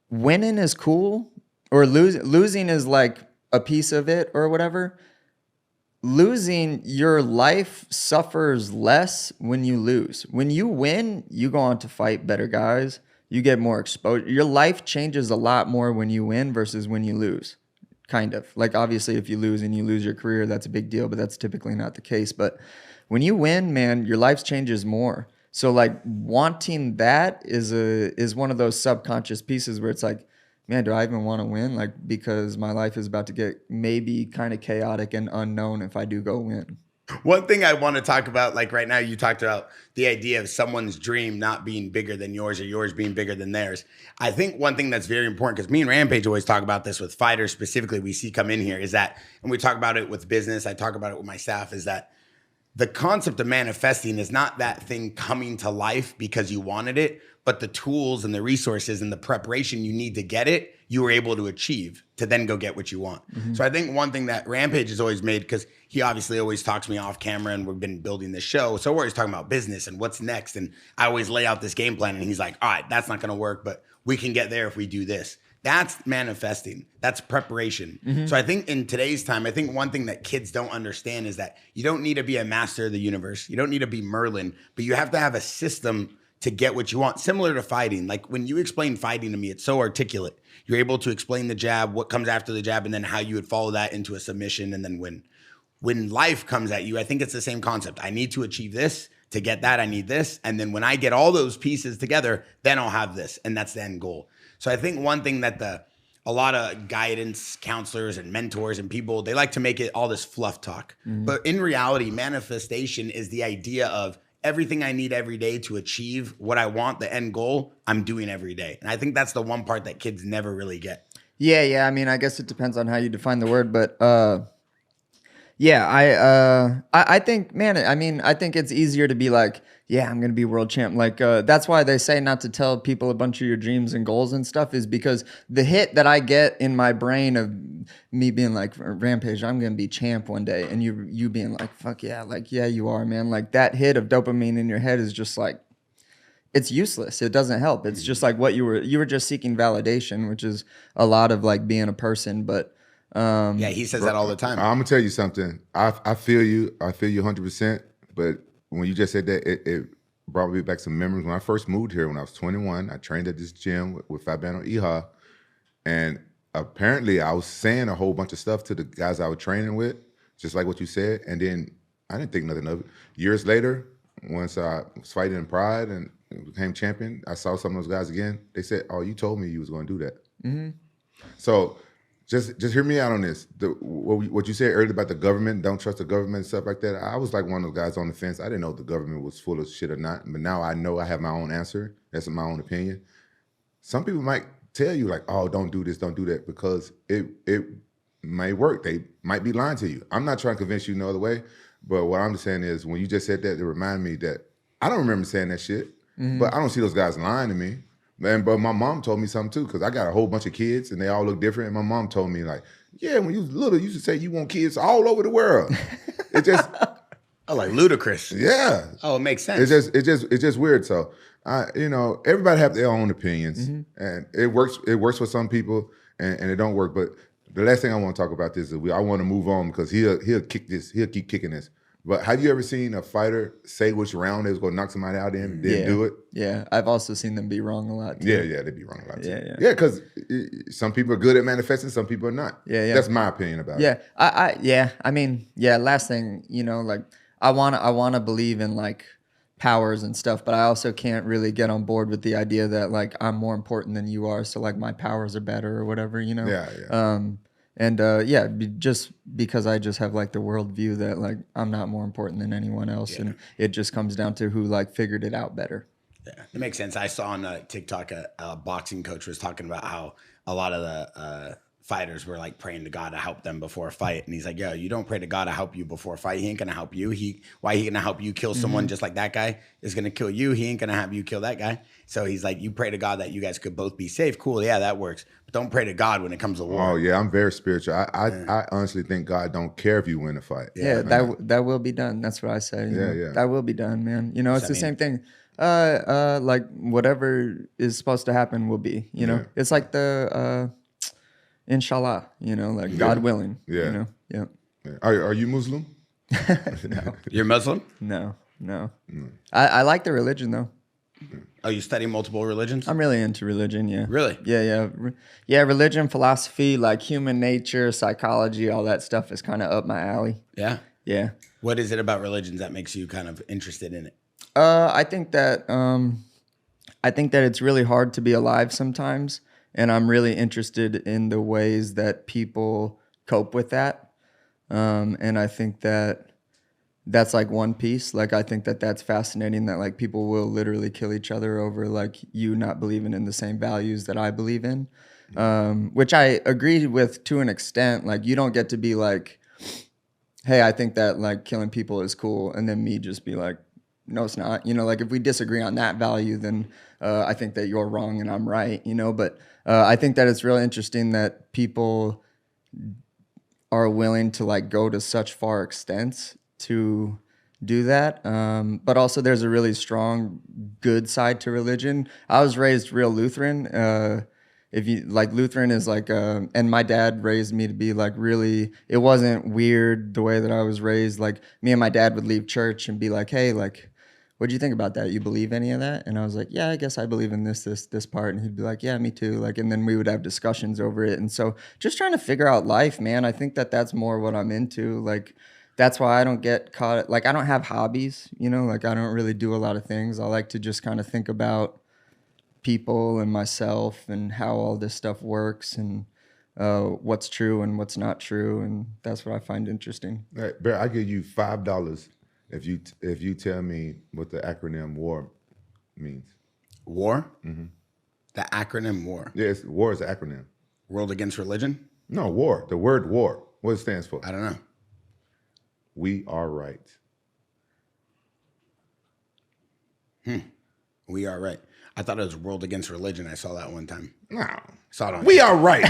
winning is cool, or losing is like a piece of it or whatever. Losing, your life suffers less when you lose. When you win, you go on to fight better guys. You get more exposure. Your life changes a lot more when you win versus when you lose. Kind of. Like, obviously, if you lose and you lose your career, that's a big deal, but that's typically not the case. But when you win, man, your life changes more. So, like, wanting that is one of those subconscious pieces where it's like, man, do I even want to win? Like, because my life is about to get maybe kind of chaotic and unknown if I do go win. One thing I want to talk about, like right now, you talked about the idea of someone's dream not being bigger than yours or yours being bigger than theirs. I think one thing that's very important, because me and Rampage always talk about this with fighters specifically we see come in here, is that, and we talk about it with business, I talk about it with my staff, is that the concept of manifesting is not that thing coming to life because you wanted it, but the tools and the resources and the preparation you need to get it, you were able to achieve to then go get what you want. Mm-hmm. So I think one thing that Rampage has always made, because he obviously always talks to me off camera and we've been building this show, so we're always talking about business and what's next. And I always lay out this game plan and he's like, all right, that's not going to work, but we can get there if we do this. That's manifesting. That's preparation. Mm-hmm. So I think in today's time, I think one thing that kids don't understand is that you don't need to be a master of the universe. You don't need to be Merlin, but you have to have a system to get what you want. Similar to fighting. Like when you explain fighting to me, it's so articulate. You're able to explain the jab, what comes after the jab, and then how you would follow that into a submission and then win. When life comes at you, I think it's the same concept. I need to achieve this. To get that, I need this. And then when I get all those pieces together, then I'll have this. And that's the end goal. So I think one thing that a lot of guidance counselors and mentors and people, they like to make it all this fluff talk. Mm-hmm. But in reality, manifestation is the idea of everything I need every day to achieve what I want, the end goal, I'm doing every day. And I think that's the one part that kids never really get. Yeah. I mean, I guess it depends on how you define the word, but yeah, I think, man, I mean, I think it's easier to be like, yeah, I'm gonna be world champ. Like, that's why they say not to tell people a bunch of your dreams and goals and stuff, is because the hit that I get in my brain of me being like, Rampage, I'm gonna be champ one day, and you being like, fuck yeah, like, yeah, you are, man. Like, that hit of dopamine in your head is just like, it's useless. It doesn't help. It's just like what you were just seeking validation, which is a lot of like being a person, but. Yeah, he says that all the time. I'm gonna tell you something. I feel you. I feel you 100%. But when you just said that, it brought me back some memories. When I first moved here, when I was 21, I trained at this gym with Fabiano Iha, and apparently I was saying a whole bunch of stuff to the guys I was training with, just like what you said. And then I didn't think nothing of it. Years later, once I was fighting in Pride and became champion, I saw some of those guys again. They said, "Oh, you told me you was going to do that." Mm-hmm. So. Just hear me out on this. What you said earlier about the government, don't trust the government and stuff like that. I was like one of those guys on the fence. I didn't know if the government was full of shit or not, but now I know I have my own answer. That's my own opinion. Some people might tell you like, oh, don't do this, don't do that, because it may work. They might be lying to you. I'm not trying to convince you no other way, but what I'm just saying is when you just said that, it reminded me that I don't remember saying that shit, but I don't see those guys lying to me. Man, but my mom told me something too, because I got a whole bunch of kids and they all look different. And my mom told me like, yeah, when you was little, you used to say you want kids all over the world. It just, oh, like ludicrous. Yeah. Oh, it makes sense. It's just weird. So everybody have their own opinions, and it works for some people, and it don't work. But the last thing I want to talk about this is I want to move on because he'll keep kicking this. But have you ever seen a fighter say which round they was going to knock somebody out in and didn't do it? Yeah, I've also seen them be wrong a lot too. Yeah, they be wrong a lot too. Yeah, because some people are good at manifesting, some people are not. Yeah. That's my opinion about it. Yeah, I mean, last thing, like I wanna believe in like powers and stuff, but I also can't really get on board with the idea that like I'm more important than you are, so like my powers are better or whatever, Yeah. Just because I just have like the worldview that like I'm not more important than anyone else, and it just comes down to who like figured it out better. Yeah, it makes sense. I saw on TikTok a boxing coach was talking about how a lot of the fighters were like praying to God to help them before a fight, and he's like, "Yo, you don't pray to God to help you before a fight. He ain't gonna help you. Why he gonna help you kill someone just like that guy is gonna kill you? He ain't gonna have you kill that guy." So he's like, "You pray to God that you guys could both be safe. Cool, yeah, that works. But don't pray to God when it comes to war." Oh yeah, I'm very spiritual. I honestly think God don't care if you win a fight. Yeah, that will be done. That's what I say. Yeah. That will be done, man. It's the same thing. Like whatever is supposed to happen will be. It's like the inshallah. Like God willing. Yeah. Yeah. Are you Muslim? No. You're Muslim? No. I like the religion though. Oh, you study multiple religions? I'm really into religion, yeah. Really? Yeah, religion, philosophy, like human nature, psychology, all that stuff is kind of up my alley. Yeah? Yeah. What is it about religions that makes you kind of interested in it? I think that it's really hard to be alive sometimes, and I'm really interested in the ways that people cope with that. And I think that's like one piece. Like, I think that that's fascinating that like people will literally kill each other over like you not believing in the same values that I believe in, which I agree with to an extent. Like, you don't get to be like, hey, I think that like killing people is cool, and then me just be like, no, it's not. Like if we disagree on that value, then I think that you're wrong and I'm right, but I think that it's really interesting that people are willing to like go to such far extents to do that. But also there's a really strong good side to religion. I was raised real Lutheran. If you like, Lutheran is like, and my dad raised me to be like really, it wasn't weird the way that I was raised. Like me and my dad would leave church and be like, hey, like, what'd you think about that? You believe any of that? And I was like, yeah, I guess I believe in this part. And he'd be like, yeah, me too. Like, and then we would have discussions over it. And so just trying to figure out life, man. I think that that's more what I'm into. Like, that's why I don't get caught. Like, I don't have hobbies, like I don't really do a lot of things. I like to just kind of think about people and myself and how all this stuff works and what's true and what's not true. And that's what I find interesting. All right, Bear, I give you $5 If you tell me what the acronym WAR means. War? Mm-hmm. The acronym WAR. Yes, WAR is an acronym. World Against Religion? No, WAR. The word WAR. What it stands for? I don't know. We are right. We are right. I thought it was World Against Religion. I saw that one time. No. Saw it on. We are right.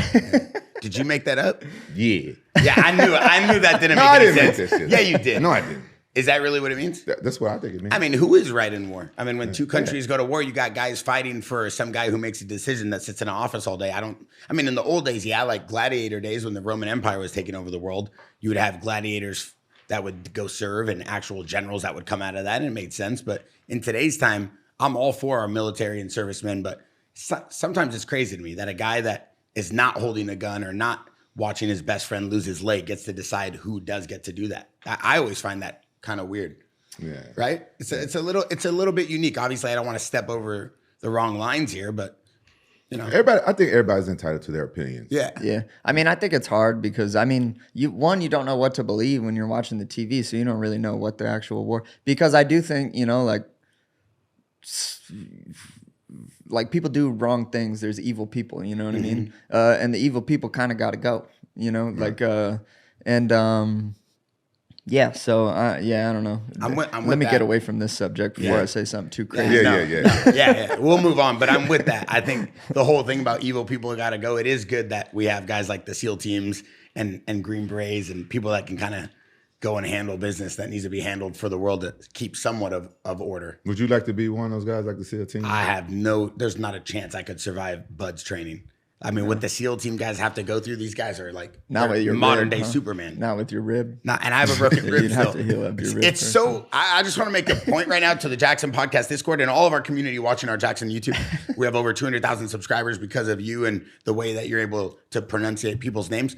Did you make that up? Yeah. Yeah, I knew that didn't No, make I any didn't make sense. that shit. Yeah, you did. No, I didn't. Is that really what it means? That's what I think it means. I mean, who is right in war? I mean, when two countries go to war, you got guys fighting for some guy who makes a decision that sits in an office all day. I mean, in the old days, yeah, like gladiator days when the Roman Empire was taking over the world, you would have gladiators that would go serve and actual generals that would come out of that, and it made sense. But in today's time, I'm all for our military and servicemen, but sometimes it's crazy to me that a guy that is not holding a gun or not watching his best friend lose his leg gets to decide who does get to do that. I always find that kind of weird. Yeah. Right? It's a little bit unique. Obviously, I don't want to step over the wrong lines here, but you know. I think everybody's entitled to their opinions. Yeah. Yeah. I mean, I think it's hard because, I mean, you don't know what to believe when you're watching the TV, so you don't really know what the actual war. Because I do think, you know, like people do wrong things. There's evil people, you know what I mean? And the evil people kind of got to go, you know, yeah. So yeah, I don't know. Let me get away from this subject before I say something too crazy. Yeah. We'll move on, but I'm with that. I think the whole thing about evil people got to go. It is good that we have guys like the SEAL teams and Green Berets and people that can kind of go and handle business that needs to be handled for the world to keep somewhat of order. Would you like to be one of those guys like the SEAL team? There's not a chance I could survive Bud's training. I mean, what the SEAL team guys have to go through, these guys are like not with your modern rib, day Superman. Not with your rib. And I have a broken rib. You'd have to heal up your rib. It's so. I just want to make a point right now to the Jackson Podcast Discord and all of our community watching our Jackson YouTube. We have over 200,000 subscribers because of you and the way that you're able to pronunciate people's names.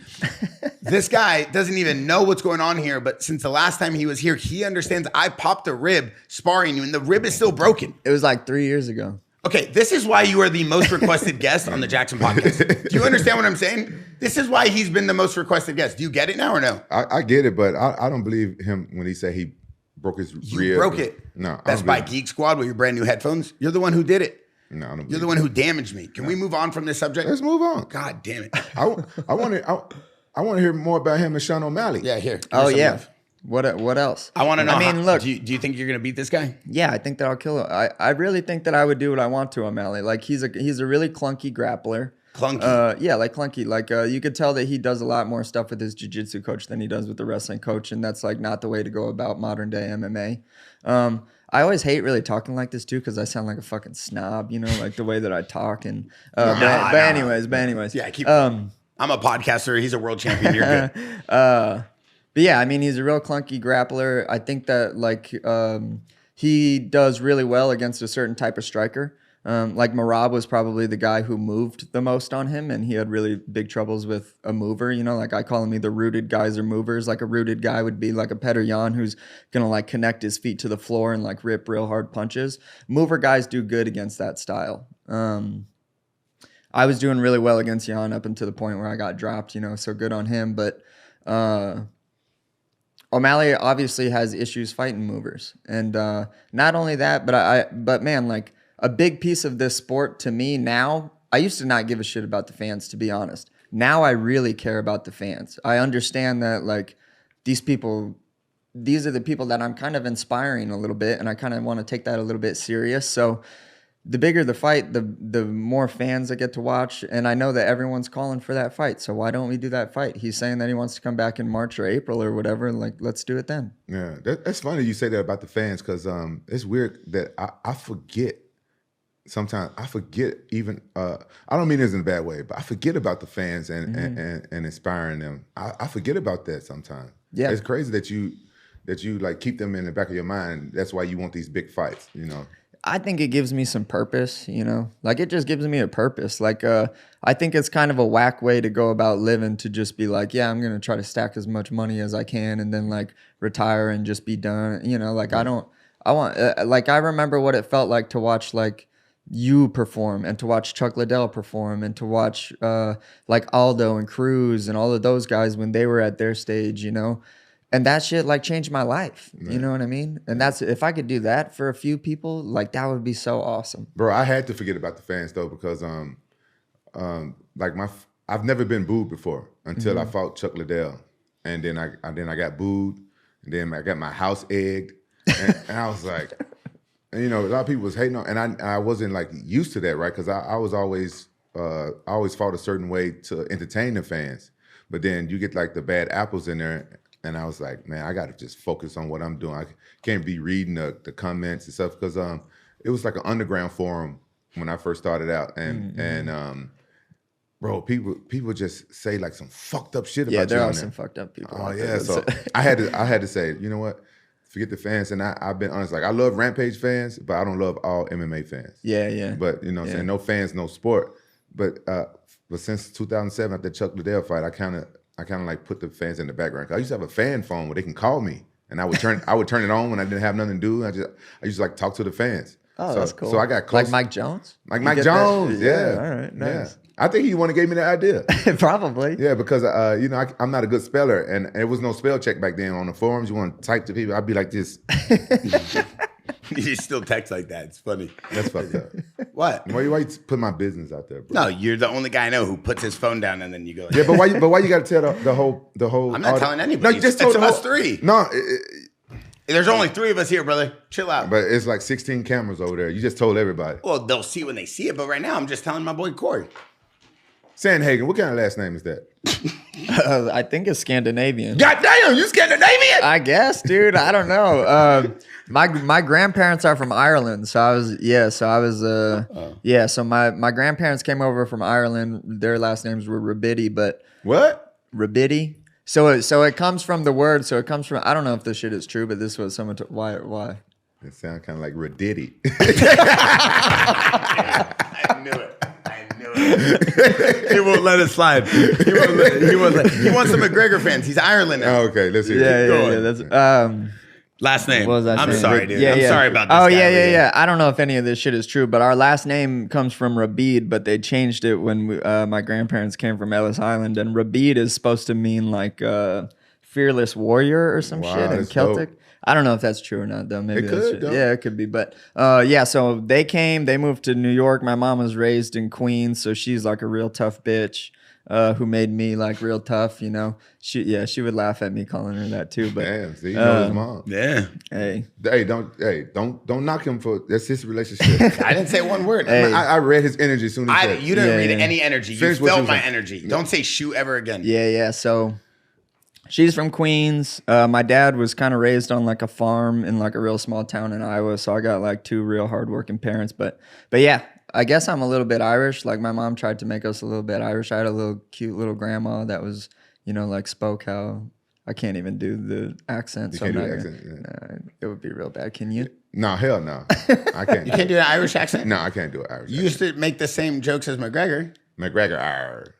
This guy doesn't even know what's going on here, but since the last time he was here, he understands I popped a rib sparring you, and the rib is still broken. It was like 3 years ago. Okay, this is why you are the most requested guest on the Jackson Podcast. Do you understand what I'm saying? This is why he's been the most requested guest. Do you get it now or no? I get it, but I don't believe him when he said he broke his rib. You broke it. No. Best Buy Geek Squad with your brand new headphones. You're the one who did it. No, I don't. You're the one who damaged me. Can we move on from this subject? Let's move on. God damn it. I want to hear more about him and Sean O'Malley. Yeah, here. Oh, yeah. What else? I want to know. I mean, look. Do you think you're going to beat this guy? Yeah, I think that I'll kill him. I really think that I would do what I want to O'Malley. Like he's a really clunky grappler. Clunky. Yeah, like clunky. Like you could tell that he does a lot more stuff with his jiu-jitsu coach than he does with the wrestling coach, and that's like not the way to go about modern day MMA. I always hate really talking like this too because I sound like a fucking snob, you know, like the way that I talk. And but anyways, Yeah, keep. I'm a podcaster. He's a world champion. You're good. But yeah, I mean, he's a real clunky grappler. I think that like he does really well against a certain type of striker. Like Marab was probably the guy who moved the most on him, and he had really big troubles with a mover. You know, like I call him either rooted guys or movers. Like a rooted guy would be like a Petr Yan who's gonna like connect his feet to the floor and like rip real hard punches. Mover guys do good against that style. I was doing really well against Yan up until the point where I got dropped. You know, so good on him, but. O'Malley obviously has issues fighting movers, and not only that, but man, like a big piece of this sport to me now. I used to not give a shit about the fans, to be honest. Now I really care about the fans. I understand that like these are the people that I'm kind of inspiring a little bit, and I kind of want to take that a little bit serious. So the bigger the fight, the more fans I get to watch. And I know that everyone's calling for that fight. So why don't we do that fight? He's saying that he wants to come back in March or April or whatever. Like, let's do it then. Yeah, that's funny you say that about the fans because it's weird that I forget. Sometimes I forget even, I don't mean this in a bad way, but I forget about the fans and inspiring them. I forget about that sometimes. Yeah. It's crazy that you like keep them in the back of your mind. That's why you want these big fights, you know? I think it gives me some purpose, you know, like it just gives me a purpose. Like, I think it's kind of a whack way to go about living to just be like, yeah, I'm going to try to stack as much money as I can and then like retire and just be done. You know, like I remember what it felt like to watch like you perform and to watch Chuck Liddell perform and to watch like Aldo and Cruz and all of those guys when they were at their stage, you know. And that shit like changed my life. You know what I mean? And that's, if I could do that for a few people, like that would be so awesome. Bro, I had to forget about the fans though, because like I've never been booed before until I fought Chuck Liddell. And then I got booed, and then I got my house egged. And I was like, and, you know, a lot of people was hating on, and I wasn't like used to that, right? Because I was always I always fought a certain way to entertain the fans. But then you get like the bad apples in there, and I was like, man, I got to just focus on what I'm doing. I can't be reading the comments and stuff, because it was like an underground forum when I first started out, and bro, people just say like some fucked up shit about you. Yeah, there on are there. some fucked up people. Oh yeah, so I had to say, you know what? Forget the fans, and I've been honest. Like I love Rampage fans, but I don't love all MMA fans. Yeah. But you know, what I'm saying, no fans, no sport. But since 2007, after the Chuck Liddell fight, I kind of like put the fans in the background. I used to have a fan phone where they can call me, and I would turn it on when I didn't have nothing to do. I used to like talk to the fans. Oh, so, that's cool. So I got close. Like Mike Jones? Like Mike Jones, yeah. All right, nice. Yeah. I think he the one that gave me the idea. Probably. Yeah, because you know, I'm not a good speller, and there was no spell check back then on the forums. You want to type to people, I'd be like this. You still text like that. It's funny. That's fucked up. What? Why you put my business out there, bro? No, you're the only guy I know who puts his phone down and then you go. Yeah, but why you got to tell the whole? I'm not telling anybody. No, you just told it's the whole, us three. No, There's only 3 of us here, brother. Chill out. but it's like 16 cameras over there. You just told everybody. Well, they'll see when they see it, but right now I'm just telling my boy Cory. Sandhagen, what kind of last name is that? I think it's Scandinavian. God damn, you Scandinavian? I guess, dude. I don't know. My grandparents are from Ireland, so so my grandparents came over from Ireland. Their last names were Rabidi, but What? Rabidi. So it comes from the word. So it comes from. I don't know if this shit is true, but this was someone. Why? It sounds kind of like Radiddy. I knew it. He won't let it slide. He wants some McGregor fans. He's Ireland now. Oh, okay, let's hear it. Yeah. That's Last name. What was I I'm saying? sorry, dude. Yeah, I'm yeah. sorry about this. Oh, guy over here. yeah. I don't know if any of this shit is true, but our last name comes from Rabid, but they changed it when my grandparents came from Ellis Island, and Rabid is supposed to mean like fearless warrior or some Wow, shit in that's Celtic. dope. I don't know if that's true or not, though. Maybe It that's could, true. though. Yeah, it could be. But so they moved to New York. My mom was raised in Queens, so she's like a real tough bitch. Who made me like real tough, you know? She would laugh at me calling her that too. But Damn, see, you know his mom. Yeah. Don't knock him for that's his relationship. I didn't say one word. Hey. I read his energy as soon as he said it. You didn't Yeah, read yeah. any energy. You Finish what you felt was my saying. energy. Don't say shoot ever again. Yeah. So she's from Queens. My dad was kind of raised on like a farm in like a real small town in Iowa. So I got like 2 real hardworking parents. But yeah, I guess I'm a little bit Irish. Like my mom tried to make us a little bit Irish. I had a little cute little grandma that was, you know, like spoke how I can't even do the accent. You so can't I'm do not the gonna- accent, Nah, it would be real bad. Can you? No, hell no. I can't. You can't do an Irish accent? No, I can't do it. Irish. You used to make the same jokes as McGregor. McGregor. Arr.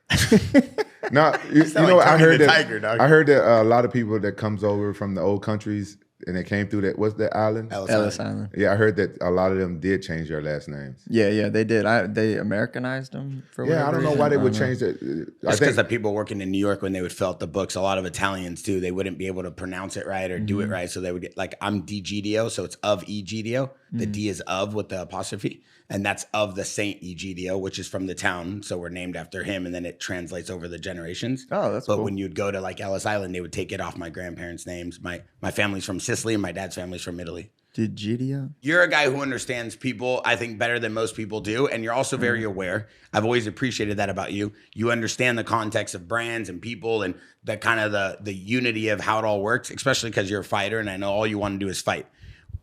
No, you sound know like what? I Tony heard the that. Tiger, dog. I heard that a lot of people that comes over from the old countries and they came through that. What's that island? Ellis Island. Yeah, I heard that a lot of them did change their last names. Yeah, they did. They Americanized them for Yeah, I whatever don't know reason. why they I would don't know. change that. I Just think because the people working in New York, when they would fill out the books, a lot of Italians too, they wouldn't be able to pronounce it right or do it right. So they would get like, I'm Degidio, so it's of Egidio. The D is of with the apostrophe. And that's of the Saint Egidio, which is from the town. So we're named after him. And then it translates over the generations. Oh, that's But cool. when you'd go to like Ellis Island, they would take it off my grandparents' names. My family's from Sicily and my dad's family's from Italy. Degidio? You're a guy who understands people, I think, better than most people do. And you're also very aware. I've always appreciated that about you. You understand the context of brands and people and the kind of the unity of how it all works, especially because you're a fighter and I know all you want to do is fight.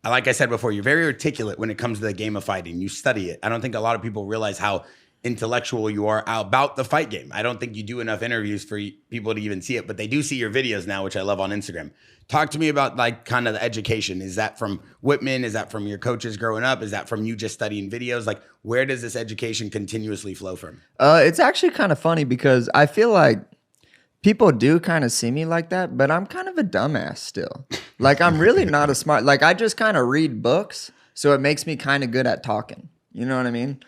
Like I said before, you're very articulate when it comes to the game of fighting. You study it. I don't think a lot of people realize how intellectual you are about the fight game. I don't think you do enough interviews for people to even see it, but they do see your videos now, which I love on Instagram. Talk to me about like kind of the education. Is that from Whitman? Is that from your coaches growing up? Is that from you just studying videos? Like, where does this education continuously flow from? It's actually kind of funny because I feel like people do kind of see me like that, but I'm kind of a dumbass still. Like, I'm really not a smart, like, I just kind of read books, so it makes me kind of good at talking. You know what I mean?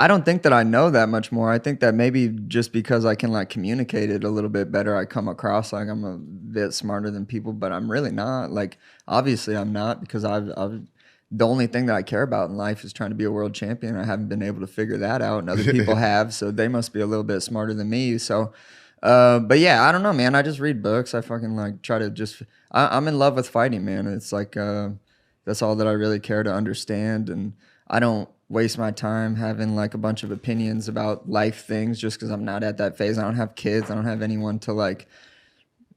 I don't think that I know that much more. I think that maybe just because I can like communicate it a little bit better, I come across like I'm a bit smarter than people, but I'm really not. Like, obviously I'm not, because I've the only thing that I care about in life is trying to be a world champion. I haven't been able to figure that out, and other people have, so they must be a little bit smarter than me. So, but yeah, I don't know, man. I just read books. I fucking like try to just, I'm in love with fighting, man. It's like, that's all that I really care to understand. And I don't waste my time having like a bunch of opinions about life things just because I'm not at that phase. I don't have kids. I don't have anyone to like,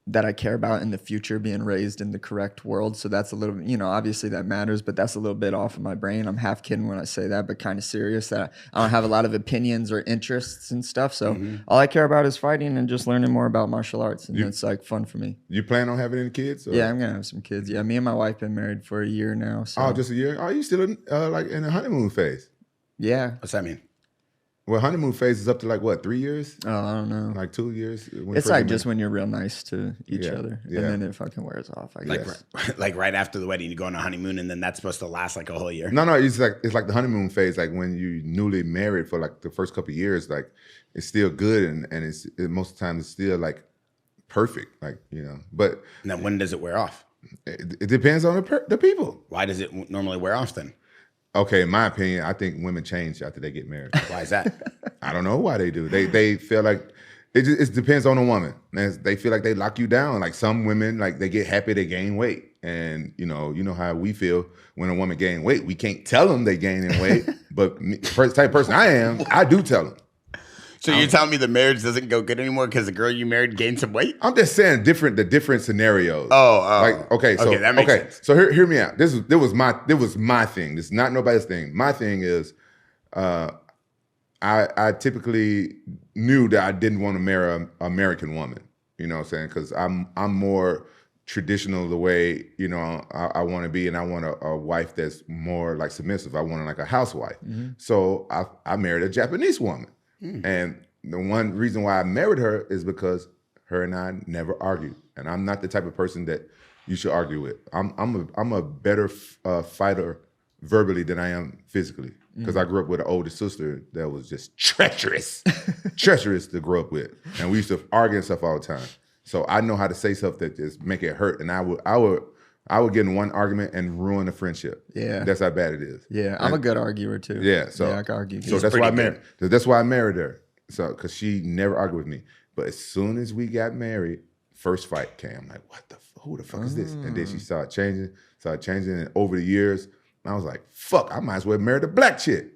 that I care about in the future being raised in the correct world. So that's a little, you know, obviously that matters, but that's a little bit off of my brain. I'm half kidding when I say that, but kind of serious that I don't have a lot of opinions or interests and stuff. So all I care about is fighting and just learning more about martial arts. And it's like fun for me. You plan on having any kids? Or? Yeah, I'm going to have some kids. Yeah, me and my wife been married for a year now. So. Oh, just a year? Oh, you still like in the honeymoon phase? Yeah. What's that mean? Well, honeymoon phase is up to like what, 3 years? Oh, I don't know. Like 2 years? It's like just when you're real nice to each other, and then it fucking wears off. I guess. Like right after the wedding, you go on a honeymoon, and then that's supposed to last like a whole year. No, it's like the honeymoon phase. Like when you newly married for like the first couple of years, like it's still good, and most of the time it's still like perfect, like you know. But and then when does it wear off? It depends on the people. Why does it normally wear off then? Okay, in my opinion, I think women change after they get married. Why is that? I don't know why they do. They feel like it depends on the woman. They feel like they lock you down. Like some women, like they get happy they gain weight, and you know how we feel when a woman gain weight. We can't tell them they gaining weight, but type of person I am, I do tell them. So you're telling me the marriage doesn't go good anymore because the girl you married gained some weight? I'm just saying the different scenarios. Oh. Like okay, that makes sense. So hear me out. This was my thing. This is not nobody's thing. My thing is, I typically knew that I didn't want to marry an American woman. You know what I'm saying? Because I'm more traditional the way you know I want to be, and I want a wife that's more like submissive. I want like a housewife. So I married a Japanese woman. And the one reason why I married her is because her and I never argued. And I'm not the type of person that you should argue with. I'm a better fighter verbally than I am physically. Because I grew up with an older sister that was just treacherous to grow up with. And we used to argue and stuff all the time. So I know how to say stuff that just make it hurt. And I would get in one argument and ruin a friendship. Yeah. That's how bad it is. Yeah, I'm a good arguer too. Yeah, so I can argue. So that's why I married her. So because she never argued with me. But as soon as we got married, first fight came. I'm like, who the fuck is this? And then she started changing, and over the years, I was like, fuck, I might as well marry the black chick.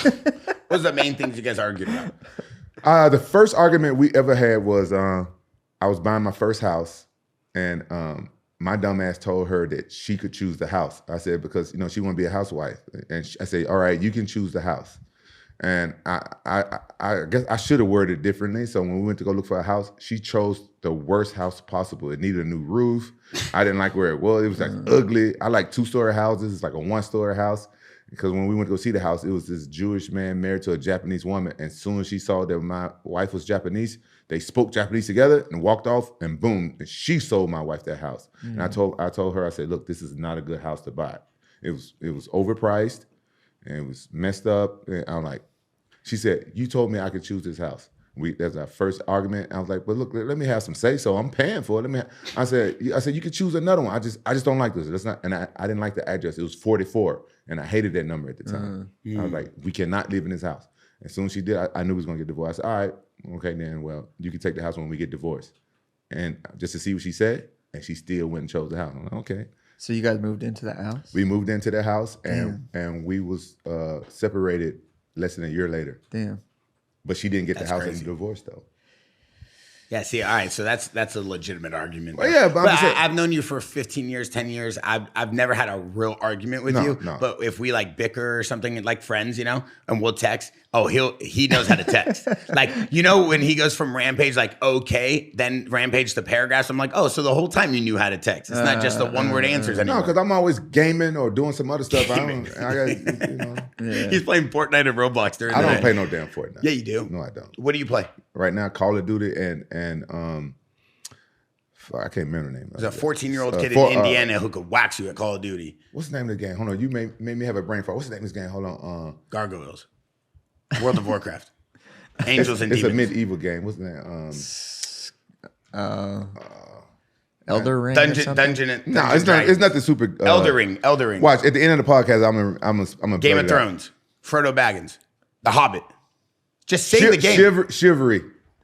What was the main things you guys argued about? The first argument we ever had was I was buying my first house, and my dumb ass told her that she could choose the house. I said, because, you know, she want to be a housewife. And I said, all right, you can choose the house. And I guess I should have worded it differently. So when we went to go look for a house, she chose the worst house possible. It needed a new roof. I didn't like where it was. It was like ugly. I like 2-story houses. It's like a 1-story house. Because when we went to go see the house, it was this Jewish man married to a Japanese woman. And as soon as she saw that my wife was Japanese, they spoke Japanese together and walked off, and boom, and she sold my wife that house. And I told her, I said, look, this is not a good house to buy. It was overpriced, and it was messed up. And I'm like, she said, you told me I could choose this house. That's our first argument. I was like, but look, let me have some say so. I'm paying for it. I said, you could choose another one. I just don't like this. That's not, and I didn't like the address. It was 44, and I hated that number at the time. I was like, we cannot live in this house. As soon as she did, I knew we was gonna get divorced. I said, all right, okay then, well, you can take the house when we get divorced. And just to see what she said, and she still went and chose the house. I'm like, okay. So you guys moved into that house? We moved into the house, and we was separated less than a year later. Damn. But she didn't get That's the house crazy. and divorced though. Yeah, see, all right, so that's a legitimate argument. Well, yeah, but I've known you for 15 years, 10 years. I've never had a real argument with you. No. But if we like bicker or something, like friends, you know, and we'll text, he knows how to text. Like, you know, when he goes from Rampage, like, okay, then Rampage to paragraphs, I'm like, oh, so the whole time you knew how to text. It's not just the one-word answers anymore. No, because I'm always gaming or doing some other stuff. I got, He's playing Fortnite and Roblox during the I don't day. play no damn Fortnite. Yeah, you do. No, I don't. What do you play? Right now, Call of Duty and I can't remember the name. There's a 14-year-old kid in Indiana who could wax you at Call of Duty. What's the name of the game? Hold on, you made me have a brain fart. What's the name of this game? Hold on. Gargoyles. World of Warcraft. Angels and It's Demons. a medieval game. What's the name? Elder Ring. No, it's not. It's nothing super. Elder Ring. Watch at the end of the podcast. I'm a Game of Thrones. Frodo Baggins. The Hobbit. Just say the game. Chivalry.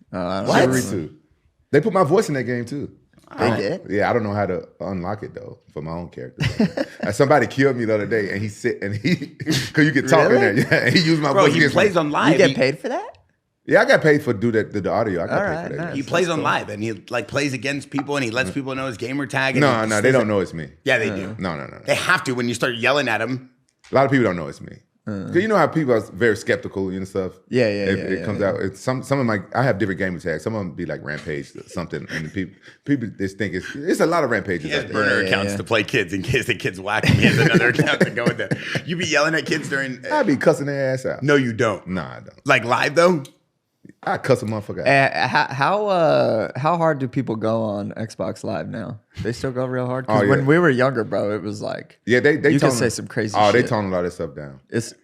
What? Chivalry 2. They put my voice in that game too. They did? Yeah, I don't know how to unlock it though for my own character. Somebody killed me the other day, and because you can talk in there. Yeah, and he used my voice. He plays on live. You get paid for that? Yeah, I got paid for the audio. I got paid for that. Nice. He plays on live, and he like plays against people, and he lets people know his gamer tag. No, they don't know it's me. Yeah, they do. No. They have to when you start yelling at them. A lot of people don't know it's me. Cause you know how people are very skeptical and stuff. Yeah. It comes out. It's some of my. I have different gamer tags. Some of them be like Rampage or something, and people just think it's a lot of Rampages. He has out there. burner accounts to play kids in case the kids whack him. He has another account to go in there. You be yelling at kids during. I be cussing their ass out. No, you don't. Nah, I don't. Like live though. I cuss a motherfucker out. How hard do people go on Xbox Live now? They still go real hard? Because Oh, yeah. when we were younger, bro, it was like Yeah, they you tone can say some crazy Oh, shit. they tone a lot of stuff down.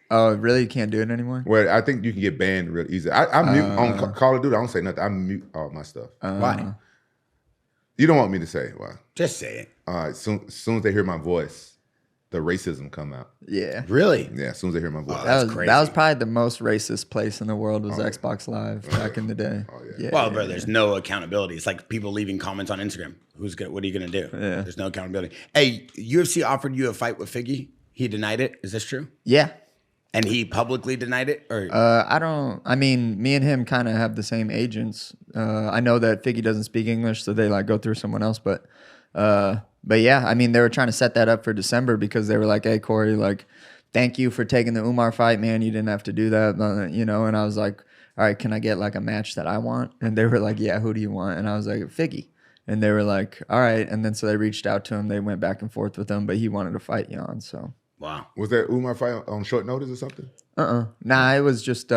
Really? You can't do it anymore? Well, I think you can get banned real easy. I mute on Call of Duty. I don't say nothing. I mute all my stuff. Why? You don't want me to say why? Just say it. As soon as they hear my voice, the racism come out. Yeah. Really? Yeah, as soon as they hear my voice. That's That crazy. was probably the most racist place in the world was Xbox Live back in the day. Oh, yeah. Well, bro, there's no accountability. It's like people leaving comments on Instagram. What are you gonna do? Yeah. There's no accountability. Hey, UFC offered you a fight with Figgy. He denied it. Is this true? Yeah. And he publicly denied it? Or I mean, me and him kind of have the same agents. I know that Figgy doesn't speak English, so they like go through someone else. But yeah, I mean, they were trying to set that up for December because they were like, "Hey, Cory, like, thank you for taking the Umar fight, man. You didn't have to do that, you know." And I was like, "All right, can I get like a match that I want?" And they were like, "Yeah, who do you want?" And I was like, "Figgy." And they were like, "All right." And then so they reached out to him. They went back and forth with him, but he wanted to fight Jan. So wow. Was that Umar fight on short notice or something? Nah, it was just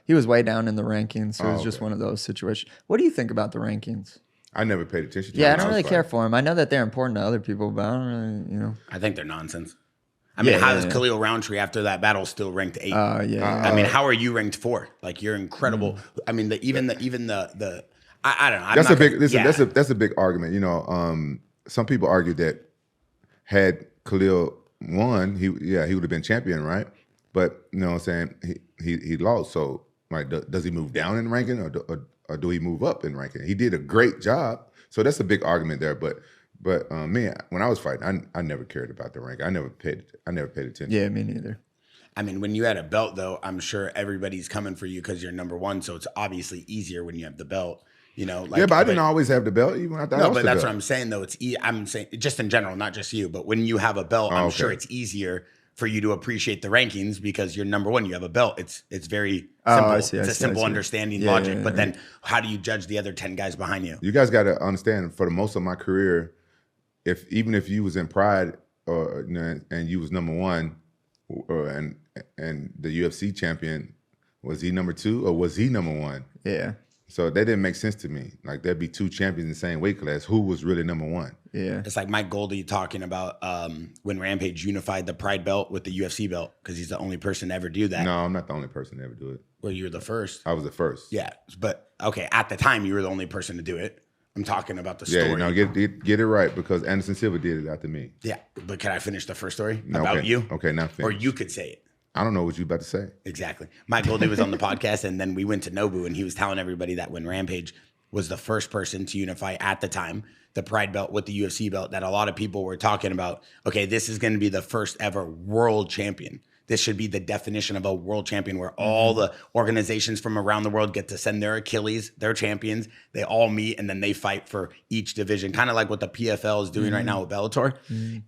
he was way down in the rankings, so it was just okay. one of those situations. What do you think about the rankings? I never paid attention to Yeah, I them don't when really was care fighting. for them. I know that they're important to other people, but I don't really, you know. I think they're nonsense. I mean, how is Khalil Roundtree after that battle still ranked 8? I mean, how are you ranked 4? Like you're incredible. I mean, even the I don't know. That's a big that's a big argument. You know, some people argue that had Khalil won, he would have been champion, right? But you know what I'm saying, he lost. So like, does he move down in ranking or do he move up in ranking? He did a great job. So that's a big argument there. But me, when I was fighting, I never cared about the rank. I never paid attention. Yeah, me neither. I mean, when you had a belt, though, I'm sure everybody's coming for you because you're number 1. So it's obviously easier when you have the belt. You know, like, yeah, but I didn't always have the belt, even after I lost but the that's belt. what I'm saying, though. I'm saying just in general, not just you, but when you have a belt, I'm okay. sure it's easier for you to appreciate the rankings because you're number 1. You have a belt. It's very simple. I see, it's a simple understanding logic. But then how do you judge the other 10 guys behind you? You guys got to understand, for the most of my career, even if you was in Pride or and you was number 1, and the UFC champion, was he number 2 or was he number 1? Yeah. So that didn't make sense to me. Like there'd be 2 champions in the same weight class. Who was really number 1? Yeah. It's like Mike Goldie talking about when Rampage unified the Pride belt with the UFC belt because he's the only person to ever do that. No, I'm not the only person to ever do it. Well, you were the first. I was the first. Yeah, but okay, at the time you were the only person to do it. I'm talking about the story. Yeah, no, get it right because Anderson Silva did it after me. Yeah, but can I finish the first story No, about okay. you? Okay, not finished. Or you could say it. I don't know what you about to say. Exactly. Mike Goldie was on the podcast, and then we went to Nobu, and he was telling everybody that when Rampage was the first person to unify at the time the Pride belt with the UFC belt, that a lot of people were talking about, okay, this is going to be the first ever world champion. This should be the definition of a world champion where all the organizations from around the world get to send their Achilles, their champions. They all meet and then they fight for each division, kind of like what the PFL is doing right now with Bellator.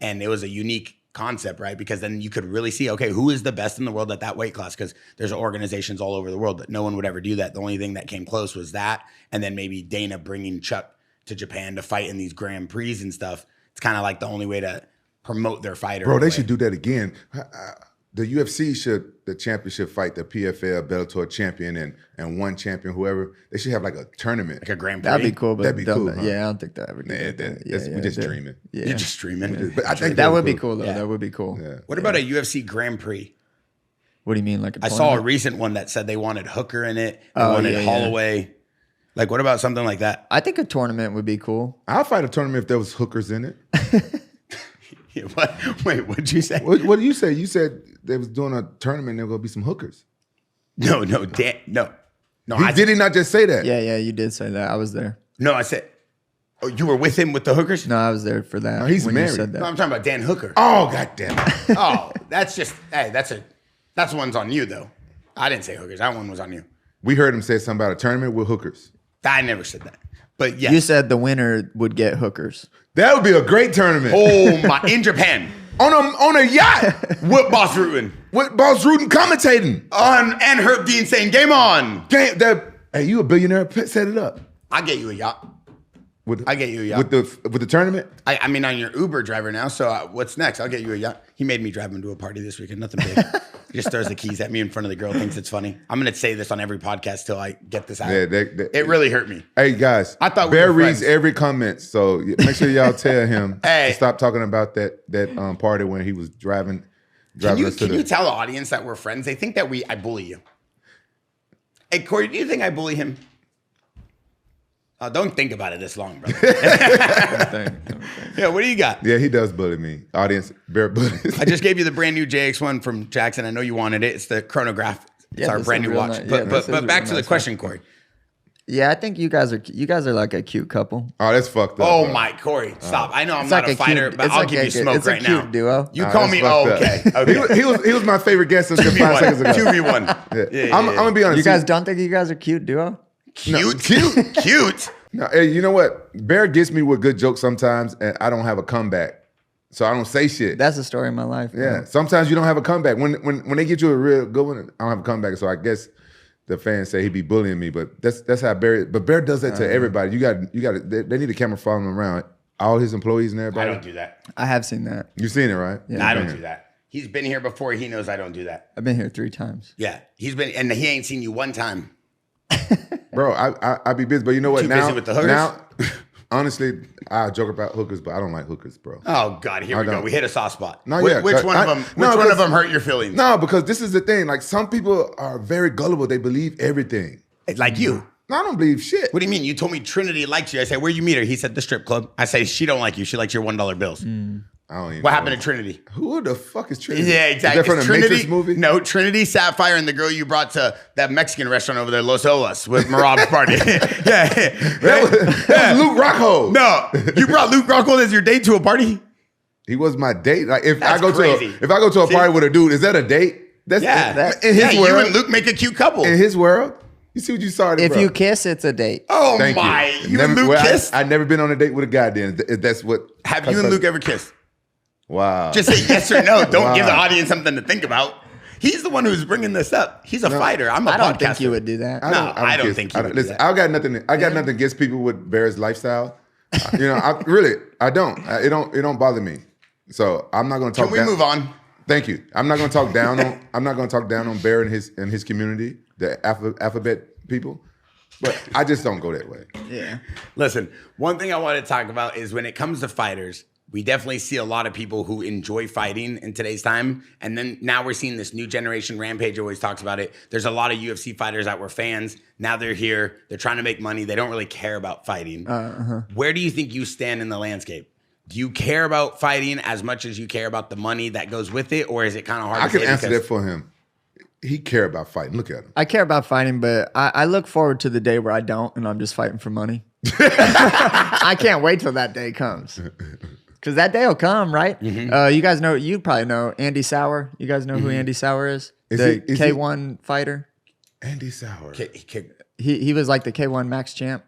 And it was a unique concept, right? Because then you could really see, okay, who is the best in the world at that weight class? Because there's organizations all over the world, but no one would ever do that. The only thing that came close was that. And then maybe Dana bringing Chuck to Japan to fight in these Grand Prix and stuff. It's kind of like the only way to promote their fighter. Bro, they should do that again. The UFC the championship fight the PFL Bellator champion and one champion, whoever. They should have like a tournament. Like a Grand Prix. That'd be cool, but That'd be cool, huh? yeah, I don't think that ever did. We're just dreaming. Yeah. You're just streaming. But I think That would be cool. cool, though. Yeah. That would be cool. Yeah. What about a UFC Grand Prix? What do you mean? Like a I saw a recent one that said they wanted Hooker in it. They wanted yeah. Holloway. Like, what about something like that? I think a tournament would be cool. I'll fight a tournament if there was hookers in it. What? Wait, what'd you say? What did you say? You said they was doing a tournament and there were going to be some hookers. No, Dan, no. Did he not just say that? Yeah, you did say that. I was there. No, I said, oh, you were with him with the hookers? No, I was there for that. No, he's when married. You said that. No, I'm talking about Dan Hooker. Oh, goddamn it. Oh, that's just, hey, that's one's on you, though. I didn't say hookers. That one was on you. We heard him say something about a tournament with hookers. I never said that. But yes. You said the winner would get hookers. That would be a great tournament. Oh, my, in Japan. On a yacht. With Boss Rutan. With Boss Rutan commentating. And Herb Dean saying, game on. Hey, you a billionaire? Set it up. I'll get you a yacht. I get you a yacht. With the tournament? I mean, I'm your Uber driver now, so what's next? I'll get you a yacht. He made me drive him to a party this weekend. Nothing big. He just throws the keys at me in front of the girl, thinks it's funny. I'm going to say this on every podcast till I get this out. Yeah, it really hurt me. Hey, guys. I thought we Bear were reads friends. every comment, so make sure y'all tell him Hey. to stop talking about that party when he was driving Can us to you tell the audience that we're friends? They think that I bully you. Hey, Corey, do you think I bully him? Don't think about it this long, bro. Yeah, what do you got? Yeah, he does bully me. Audience, Bear bullies. I just gave you the brand new JX1 from Jackson. I know you wanted it. It's the chronograph. It's Yeah, our this brand is new real watch. nice. Yeah, this But is back real to the nice. question, Corey. Yeah, I think you guys are like a cute couple. Oh, that's fucked up. Oh bro. my, Corey, stop! I know I'm It's not like a fighter, cute, but it's I'll like give you smoke it's a right cute now. duo. You Nah, call that's me? fucked Oh, up. okay. He was my favorite guest since 5 seconds ago. 2v1. Yeah. Yeah, I'm gonna be honest. You guys don't think you guys are cute duo? Cute. No, hey, you know what? Bear gets me with good jokes sometimes, and I don't have a comeback, so I don't say shit. That's the story of my life. Yeah, man. sometimes you don't have a comeback. When they get you a real good one, I don't have a comeback. So I guess the fans say he be bullying me, but that's how Bear. But Bear does that to everybody. You got. They need a camera following him around. All his employees and I everybody. don't do that. I have seen that. You've seen it, right? Yeah. No, I don't do that. He's been here before. He knows I don't do that. I've been here 3 times. Yeah, he's been, and he ain't seen you one time. Bro, I be busy, but you know what? Too now, busy with the hookers? now, honestly, I joke about hookers, but I don't like hookers, bro. Oh God, here we go. don't. We hit a soft spot. No, which, yeah, which one of them? no, Which one of because- them hurt your feelings? No, because this is the thing. Like some people are very gullible. They believe everything. Like you. No, I don't believe shit. What do you mean? You told me Trinity likes you. I said, where you meet her? He said the strip club. I say she don't like you. She likes your $1 bills. I don't even What know. happened to Trinity? Who the fuck is Trinity? Yeah, exactly. Is that from the Trinity, Matrix movie? No, Trinity Sapphire and the girl you brought to that Mexican restaurant over there, Los Olas, with Marab's party. Yeah. That was Luke Rockhold. No, you brought Luke Rockhold as your date to a party? He was my date. Like if That's I go crazy. to a See? party with a dude, is that a date? That's Yeah. in his You world. and Luke make a cute couple. In his world, you see what you started. If bro. you kiss, it's a date. Oh Thank my. You Never- and Luke well, kissed? I never been on a date with a guy. Then if that's what. Have you and Luke ever kissed? Wow. Just say yes or no. Don't give the Wow. audience something to think about. He's the one who's bringing this up. He's a fighter. I'm a I don't podcaster. think you would do that. I don't think you would do Listen, that. I got nothing. I got nothing against people with Bear's lifestyle. I don't. It don't bother me. So I'm not going to talk. Can we move on? Thank you. I'm not going to talk down on. I'm not going to talk down on Bear and his community, the alphabet people. But I just don't go that way. Yeah. Listen, one thing I want to talk about is when it comes to fighters, we definitely see a lot of people who enjoy fighting in today's time. And then now we're seeing this new generation. Rampage always talks about it. There's a lot of UFC fighters that were fans. Now they're here. They're trying to make money. They don't really care about fighting. Where do you think you stand in the landscape? Do you care about fighting as much as you care about the money that goes with it? Or is it kind of hard I to can say answer because- that for him. He care about fighting. Look at him. I care about fighting, but I look forward to the day where I don't and I'm just fighting for money. I can't wait till that day comes. Because that day will come, right? You guys know, you probably know Andy Sauer. You guys know who Andy Sauer is? Is The he- K1 fighter. Andy Sauer. He was like the K1 max champ.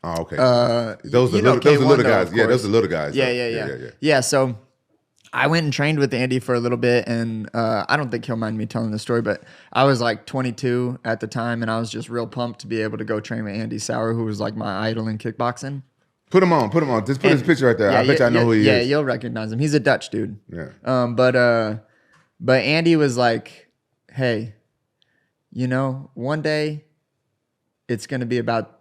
Oh, okay. Those those are little K1 guys. though, Yeah, of those are course. little guys. Yeah. Yeah, so I went and trained with Andy for a little bit, and I don't think he'll mind me telling the story, but I was like 22 at the time, and I was just real pumped to be able to go train with Andy Sauer, who was like my idol in kickboxing. Put him on. Just put his picture right there. I bet you I know who he Yeah, is. you'll recognize him. He's a Dutch dude. Yeah. But Andy was like, hey, one day it's going to be about,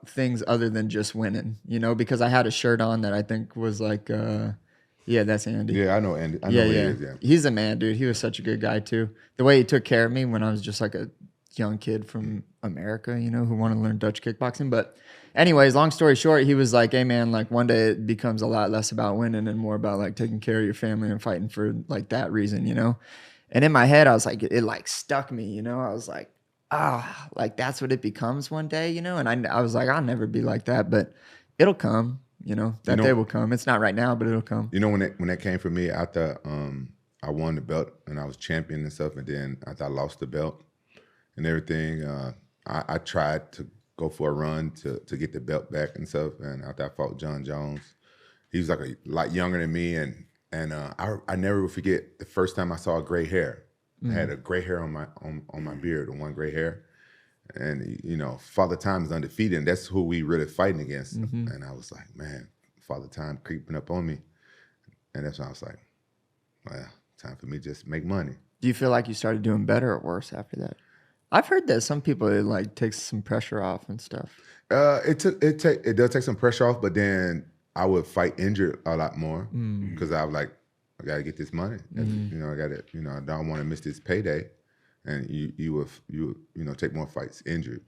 things other than just winning, because I had a shirt on that I think was like, yeah, that's Andy. Yeah, I know Andy. I know who he is. Yeah. He's a man, dude. He was such a good guy too. The way he took care of me when I was just like a young kid from America, you know, who want to learn Dutch kickboxing. But anyways, long story short, he was like, hey man, like one day it becomes a lot less about winning and more about like taking care of your family and fighting for like that reason, you know? And in my head, I was like, it like stuck me, you know? I was like, like that's what it becomes one day, you know? And I was like, I'll never be like that, but it'll come, you know, that day will come. It's not right now, but it'll come. You know, when that came for me after I won the belt and I was champion and stuff, and then after I lost the belt and everything, I tried to go for a run to get the belt back and stuff. And after I fought John Jones, he was like a lot younger than me, and I never will forget the first time I saw gray hair. I had a gray hair on my beard, one gray hair, and you know, Father Time is undefeated, and that's who we really fighting against. And I was like, man, Father Time creeping up on me, and that's when I was like, well, time for me to just make money. Do you feel like you started doing better or worse after that? I've heard that some people, it like takes some pressure off and stuff. It does take some pressure off, but then I would fight injured a lot more because I was like, I gotta get this money. You know, I don't want to miss this payday, and you take more fights injured.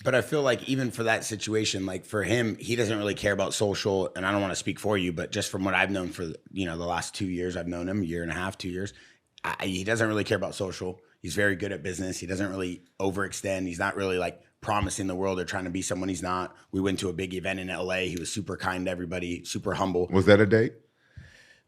But I feel like even for that situation, like for him, he doesn't really care about social. And I don't want to speak for you, but just from what I've known for, you know, the last 2 years, I've known him, 1.5 years, 2 years, he doesn't really care about social. He's very good at business. He doesn't really overextend. He's not really like promising the world or trying to be someone he's not. We went to a big event in LA. He was super kind to everybody, super humble. Was that a date?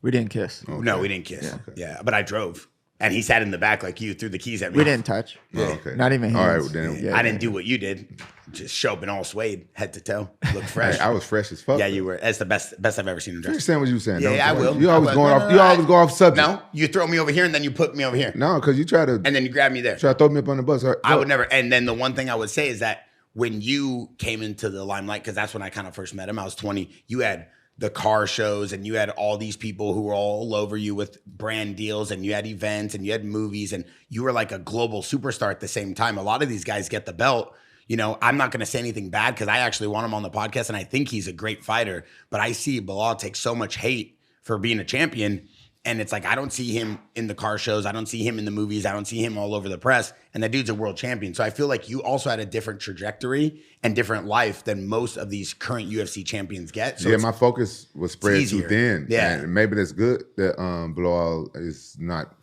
We didn't kiss. Okay. No, we didn't kiss. Yeah, but I drove. And he sat in the back like you, threw the keys at me. We didn't touch. Oh, okay. Not even hands. All right, well, then, I didn't do what you did. Just show up in all suede, head to toe. Look fresh. Hey, I was fresh as fuck. Yeah, you were. That's the best I've ever seen him dress. Understand what you saying? Yeah, I will. You always go off subject. No, you throw me over here and then you put me over here. No, because you try to And then you grab me there. throw me up on the bus. I would never. And then the one thing I would say is that when you came into the limelight, because that's when I kind of first met him, I was 20, you had the car shows and you had all these people who were all over you with brand deals, and you had events and you had movies, and you were like a global superstar at the same time. A lot of these guys get the belt. You know, I'm not going to say anything bad because I actually want him on the podcast and I think he's a great fighter, but I see Bilal take so much hate for being a champion. And it's like, I don't see him in the car shows. I don't see him in the movies. I don't see him all over the press. And that dude's a world champion. So I feel like you also had a different trajectory and different life than most of these current UFC champions get. So yeah, my focus was spread too thin. Yeah. And maybe that's good that Bilal is not,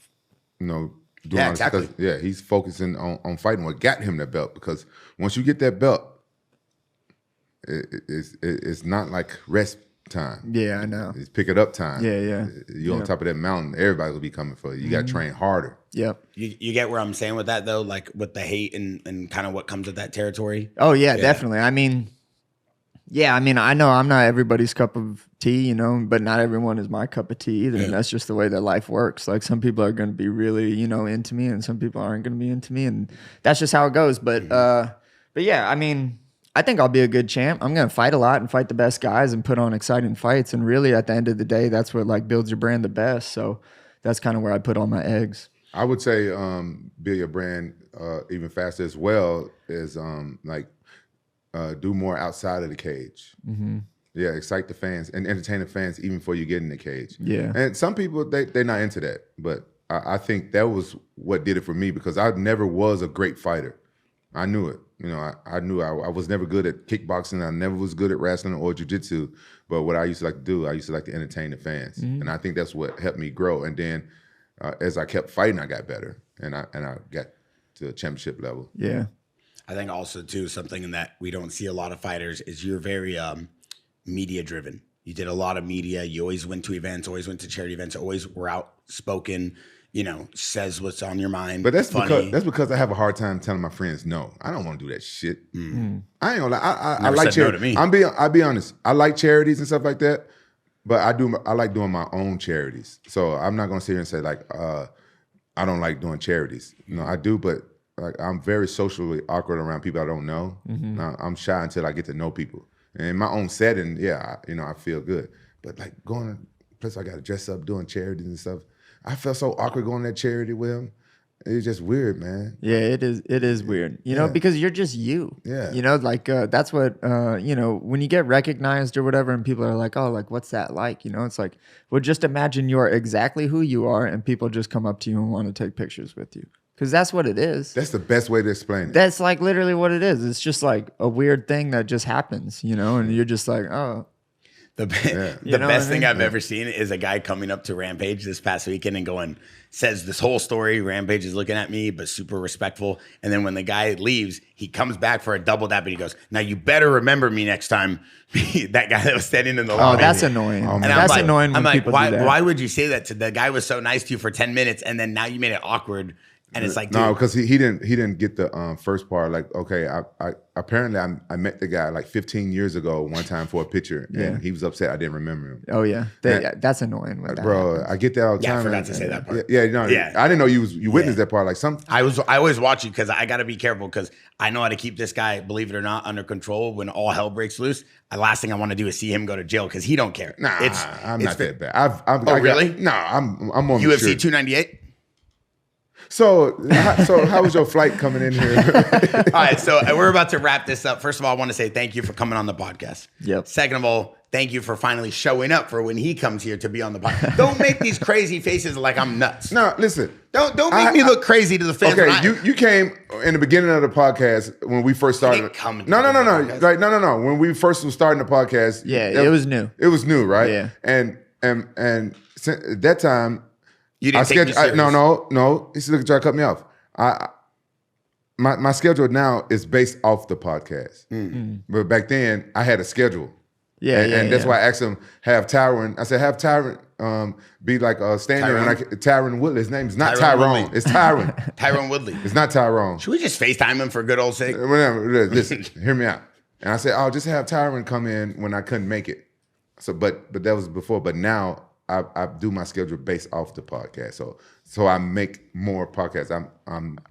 you know, doing Yeah, all this exactly. because, he's focusing on fighting what got him that belt. Because once you get that belt, it's not like rest time. Yeah, I know. It's pick it up time. Yeah. You're on top of that mountain. Everybody will be coming for you. You got to train harder. Yep. you get where I'm saying with that though, like with the hate and kind of what comes with that territory. Oh yeah, definitely. I mean, I know I'm not everybody's cup of tea, you know, but not everyone is my cup of tea either. And that's just the way that life works. Like some people are going to be really, you know, into me, and some people aren't going to be into me, and that's just how it goes. But yeah, I mean, I think I'll be a good champ. I'm going to fight a lot and fight the best guys and put on exciting fights. And really, at the end of the day, that's what like builds your brand the best. So that's kind of where I put all my eggs. I would say build your brand even faster as well as do more outside of the cage. Yeah, excite the fans and entertain the fans even before you get in the cage. Yeah. And some people, they're not into that. But I think that was what did it for me because I never was a great fighter. I knew it. You know, I knew I was never good at kickboxing. I never was good at wrestling or jiu-jitsu. But what I used to like to do, I used to like to entertain the fans. And I think that's what helped me grow. And then as I kept fighting, I got better. And I got to a championship level. Yeah. I think also too, something that we don't see a lot of fighters is you're very media driven. You did a lot of media. You always went to events, always went to charity events, always were outspoken, you know, says what's on your mind. But that's funny. because I have a hard time telling my friends no. I don't want to do that shit. I ain't gonna lie. I Never like said no charity. to me. I'll be honest. I like charities and stuff like that, but I like doing my own charities. So I'm not gonna sit here and say like I don't like doing charities. No, I do, but like I'm very socially awkward around people I don't know. I'm shy until I get to know people. And in my own setting, I feel good. But like going to place I got to dress up doing charities and stuff. I felt so awkward going to that charity with him. It's just weird, man. Yeah, it is weird. You know, because you're just you. Yeah. You know, like that's what you know, when you get recognized or whatever and people are like, "Oh, like what's that like?" You know, it's like, well, just imagine you're exactly who you are and people just come up to you and want to take pictures with you Because that's what it is. That's the best way to explain it. That's like literally what it is. It's just like a weird thing that just happens, you know, and you're just like, oh. The You know best what I thing mean? I've ever seen is a guy coming up to Rampage this past weekend and says this whole story. Rampage is looking at me, but super respectful. And then when the guy leaves, he comes back for a double dap and he goes, now you better remember me next time. That guy that was standing in the Oh, lobby. that's annoying. And And That's I'm like, annoying when people why, do that. why would you say that to the guy was so nice to you for 10 minutes and then now you made it awkward? And it's like, No, dude, because he didn't get the first part. Like, okay, I apparently I met the guy like 15 years ago one time for a picture, and he was upset I didn't remember him. Oh, yeah. That's annoying. When that Bro, happens. I get that all the Yeah, I time. forgot to say that part. Yeah, no, Yeah. I didn't know you witnessed that part. Like I always watch you because I got to be careful because I know how to keep this guy, believe it or not, under control when all hell breaks loose. The last thing I want to do is see him go to jail because he don't care. Nah, I'm not that bad. I'm really? I'm on UFC mature. 298. So how was your flight coming in here? All right, so we're about to wrap this up. First of all, I want to say thank you for coming on the podcast. Yep. Second of all, thank you for finally showing up for when he comes here to be on the podcast. Don't make these crazy faces like I'm nuts. No, listen. Don't make me look crazy to the fans. Okay, when I- you came in the beginning of the podcast when we first started. didn't come No. into the podcast. Right? No. When we first was starting the podcast, Yeah, it was new. It was new, right? Yeah. And since, at that time, You didn't take me serious. no. He's looking to try to cut me off. My schedule now is based off the podcast, but back then I had a schedule. Yeah, and that's why I asked him have Tyron. I said have Tyron be like a stand-in when Tyron Woodley. His name is not Tyrone Tyrone. Woodley. It's Tyron. Tyrone Woodley. It's not Tyrone. Should we just FaceTime him for good old sake? Whatever. Listen, hear me out. And I said, I'll just have Tyron come in when I couldn't make it. So, but that was before. But now I do my schedule based off the podcast. So I make more podcasts.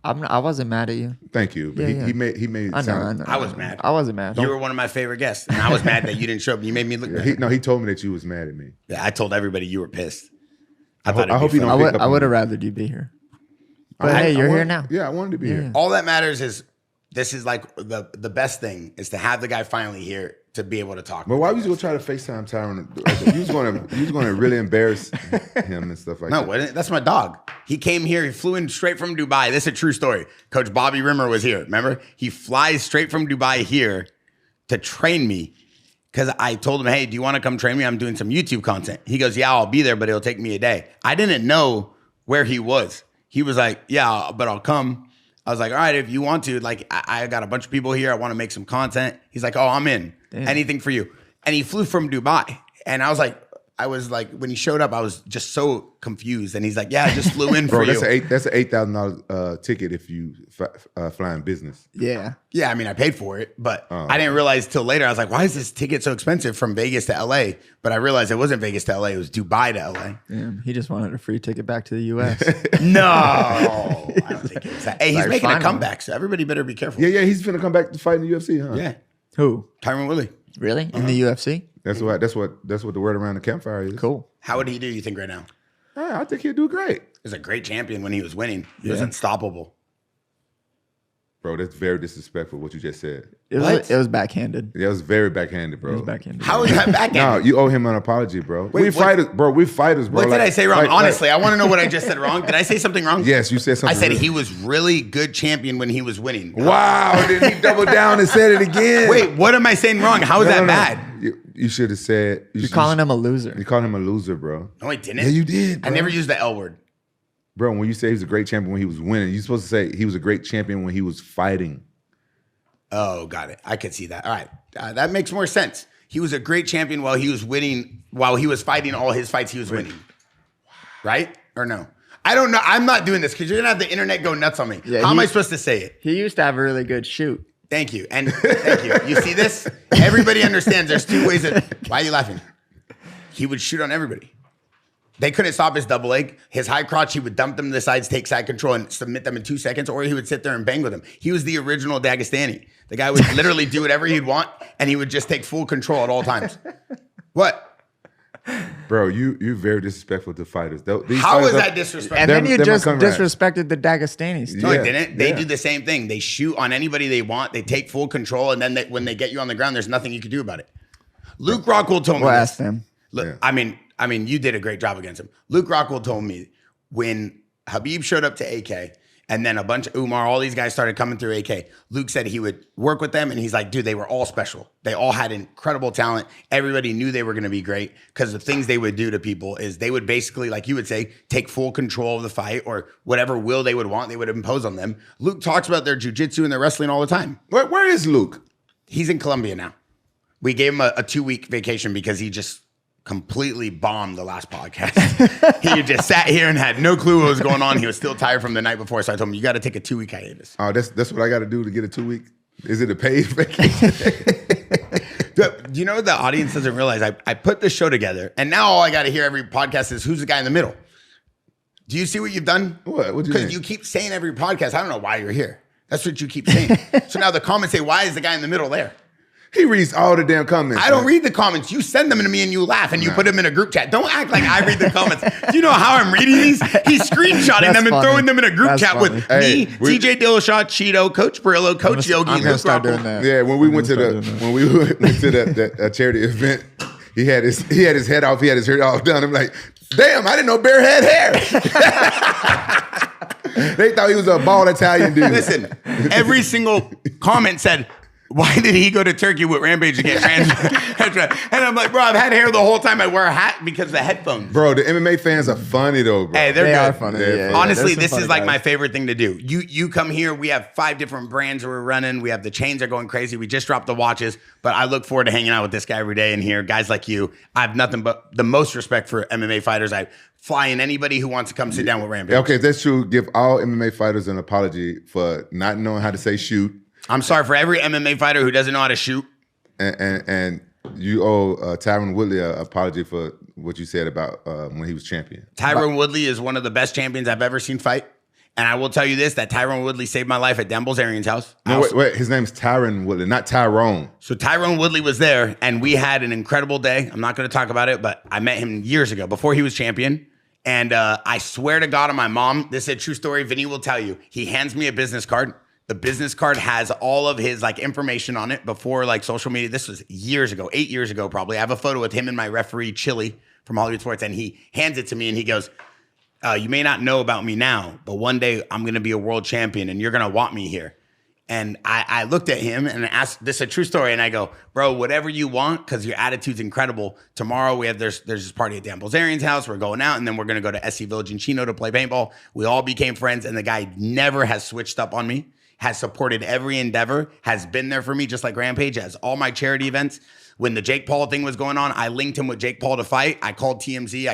I wasn't mad at you. Thank you. But Yeah, he made it I sound. know. I was mad. I wasn't mad. You were one of my favorite guests, and I was mad that you didn't show up. You made me look bad. He told me that you was mad at me. Yeah, I told everybody you were pissed. I hope you don't. pick up I on would have me. rathered you be here. But hey, you're here now. Yeah, I wanted to be here. All that matters is this is like the best thing is to have the guy finally here to be able to talk. But why was you gonna try to FaceTime Tyron? You was gonna really embarrass him and stuff like No, that. wasn't it? That's my dog. He came here. He flew in straight from Dubai. This is a true story. Coach Bobby Rimmer was here. Remember? He flies straight from Dubai here to train me because I told him, hey, do you want to come train me? I'm doing some YouTube content. He goes, yeah, I'll be there, but it'll take me a day. I didn't know where he was. He was like, yeah, but I'll come. I was like, all right, if you want to, like, I got a bunch of people here. I want to make some content. He's like, oh, I'm in. Damn. Anything for you. And he flew from Dubai. And I was like, when he showed up, I was just so confused. And he's like, yeah, I just flew in Bro, for that's you. that's an $8,000 ticket if you fly in business. Yeah. Yeah, I mean, I paid for it, but I didn't realize till later. I was like, why is this ticket so expensive from Vegas to LA? But I realized it wasn't Vegas to LA. It was Dubai to LA. Damn, he just wanted a free ticket back to the U.S. No, I don't think it was that. Hey, he's Like, making a finally. comeback, so everybody better be careful. Yeah, he's finna come back to fight in the UFC, huh? Yeah. Who? Tyron Woodley. Really? In the UFC? That's what the word around the campfire is. Cool. How would he do, you think, right now? I think he'll do great. He was a great champion when he was winning. He was unstoppable. Bro, that's very disrespectful what you just said. What? It was backhanded. That was very backhanded, bro. It was backhanded. How is that back No, end? you owe him an apology, bro. Wait, We fighters, bro. What did I say wrong? Honestly, I want to know what I just said wrong. Did I say something wrong? yes, you said I something. said really- he was really good champion when he was winning. Wow, then he doubled down and said it again. Wait, what am I saying wrong? How is No, that no, no. bad? You should have said. You're calling him a loser. You called him a loser, bro. No, I didn't. Yeah, you did. I Bro. never used the L word. Bro, when you say he was a great champion when he was winning, you're supposed to say he was a great champion when he was fighting. Oh, got it. I could see that. All right. That makes more sense. He was a great champion while he was winning, while he was fighting all his fights he was winning. Right? Or no? I don't know. I'm not doing this because you're going to have the internet go nuts on me. Yeah, How am I supposed to say it? He used to have a really good shoot. Thank you. And thank you. You see this? Everybody understands there's two ways that. Why are you laughing? He would shoot on everybody. They couldn't stop his double leg. His high crotch, he would dump them to the sides, take side control, and submit them in 2 seconds, or he would sit there and bang with them. He was the original Dagestani. The guy would literally do whatever he'd want, and he would just take full control at all times. What? Bro, you're very disrespectful to fighters. How is that disrespectful? And They're- then you they're my just comrades. disrespected the Dagestanis. No, Yeah, I didn't. They yeah. do the same thing. They shoot on anybody they want. They take full control, and then when they get you on the ground, there's nothing you can do about it. Luke Rockhold told me We'll this. ask them. Look, Yeah. I mean, you did a great job against him. Luke Rockhold told me when Habib showed up to AK And then a bunch of Umar, all these guys started coming through AK. Luke said he would work with them, and he's like, dude, they were all special. They all had incredible talent. Everybody knew they were going to be great because the things they would do to people is they would basically, like you would say, take full control of the fight or whatever will they would want, they would impose on them. Luke talks about their jiu-jitsu and their wrestling all the time. Where is Luke? He's in Colombia now. We gave him a 2-week vacation because he just completely bombed the last podcast. He just sat here and had no clue what was going on. He was still tired from the night before. So I told him, you got to take a 2-week hiatus. Oh, that's what I got to do to get a 2-week? Is it a paid vacation? Do you know what the audience doesn't realize? I put this show together, and now all I got to hear every podcast is, who's the guy in the middle? Do you see what you've done? What do you Because mean? you keep saying every podcast, I don't know why you're here. That's what you keep saying. So now the comments say, why is the guy in the middle there? He reads all the damn comments. I don't read the comments. You send them to me and you laugh and you put them in a group chat. Don't act like I read the comments. Do you know how I'm reading these? He's screenshotting them and funny. throwing them in a group That's chat funny. with Hey, me, TJ Dillashaw, Cheeto, Coach Brillo, Coach Yogi, I'm gonna Luke start Rockhold. doing that. Yeah, when we went to that charity event, he had his head off. He had his hair all done. I'm like, damn, I didn't know Bear had hair. They thought he was a bald Italian dude. Listen, every single comment said, why did he go to Turkey with Rampage to get trans? And I'm like, bro, I've had hair the whole time. I wear a hat because of the headphones. Bro, the MMA fans are funny though, bro. Hey, they're They good. are funny. Yeah, Yeah, Honestly, there's this some is funny like my guys. favorite thing to do. You come here, we have 5 different brands we're running. We have the chains are going crazy. We just dropped the watches, but I look forward to hanging out with this guy every day in here. Guys like you, I have nothing but the most respect for MMA fighters. I fly in anybody who wants to come sit down with Rampage. Okay, if that's true, give all MMA fighters an apology for not knowing how to say shoot. I'm sorry for every MMA fighter who doesn't know how to shoot. And you owe Tyron Woodley an apology for what you said about when he was champion. Tyron Woodley is one of the best champions I've ever seen fight. And I will tell you this, that Tyron Woodley saved my life at Dan Bilzerian's house. No, wait, his name's Tyron Woodley, not Tyrone. So Tyron Woodley was there, and we had an incredible day. I'm not going to talk about it, but I met him years ago, before he was champion. And I swear to God on my mom, this is a true story. Vinny will tell you. He hands me a business card. The business card has all of his like information on it before like social media. This was years ago, 8 years ago probably. I have a photo with him and my referee, Chili, from Hollywood Sports, and he hands it to me and he goes, you may not know about me now, but one day I'm going to be a world champion and you're going to want me here. And I looked at him and asked, this is a true story. And I go, bro, whatever you want, because your attitude's incredible. Tomorrow there's this party at Dan Bilzerian's house. We're going out and then we're going to go to SC Village in Chino to play paintball. We all became friends and the guy never has switched up on me, has supported every endeavor, has been there for me just like Rampage, has all my charity events. When the Jake Paul thing was going on, I linked him with Jake Paul to fight. I called TMZ.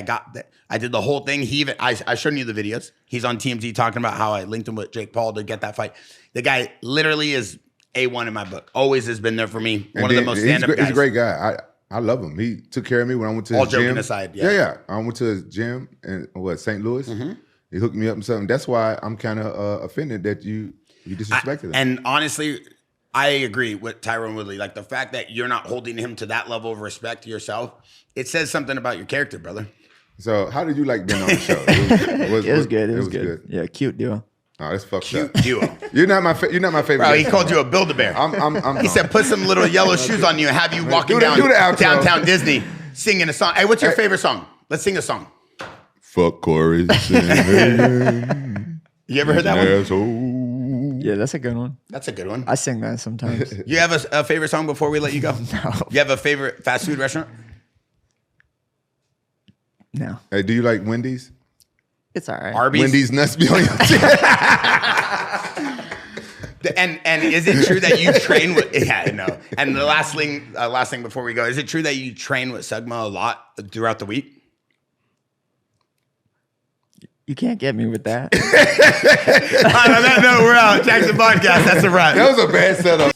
I did the whole thing. I showed you the videos. He's on TMZ talking about how I linked him with Jake Paul to get that fight. The guy literally is A1 in my book. Always has been there for me. One of the most stand-up guys. He's a great guy. I love him. He took care of me when I went to All his gym. joking aside, yeah. Yeah. I went to his gym in St. Louis. Mm-hmm. He hooked me up and something. That's why I'm kind of offended that you disrespected him. And honestly, I agree with Tyron Woodley. Like the fact that you're not holding him to that level of respect to yourself, it says something about your character, brother. So how did you like being on the show? It was good. It was good. Yeah, cute duo. Oh, that's fucked Cute up. duo. You're not my favorite. Bro, he guest, called bro. you a Build-A-Bear. I'm He said, put some little yellow shoes on you and have you walking Do the outro. downtown Disney singing a song. Hey, what's your favorite song? Let's sing a song. Fuck Cory Sandhagen. You ever heard that one? Asshole. Yeah, that's a good one. That's a good one. I sing that sometimes. You have a favorite song before we let you go? No. You have a favorite fast food restaurant? No, Hey, do you like Wendy's? it's all right. Arby's? Wendy's nuts be on your chin. And is it true that you train with? Yeah, I know. And the last thing before we go, is it true that you train with Sugma a lot throughout the week? You can't get me with that. On that note, we're out. Jackson Podcast. That's a wrap. That was a bad setup.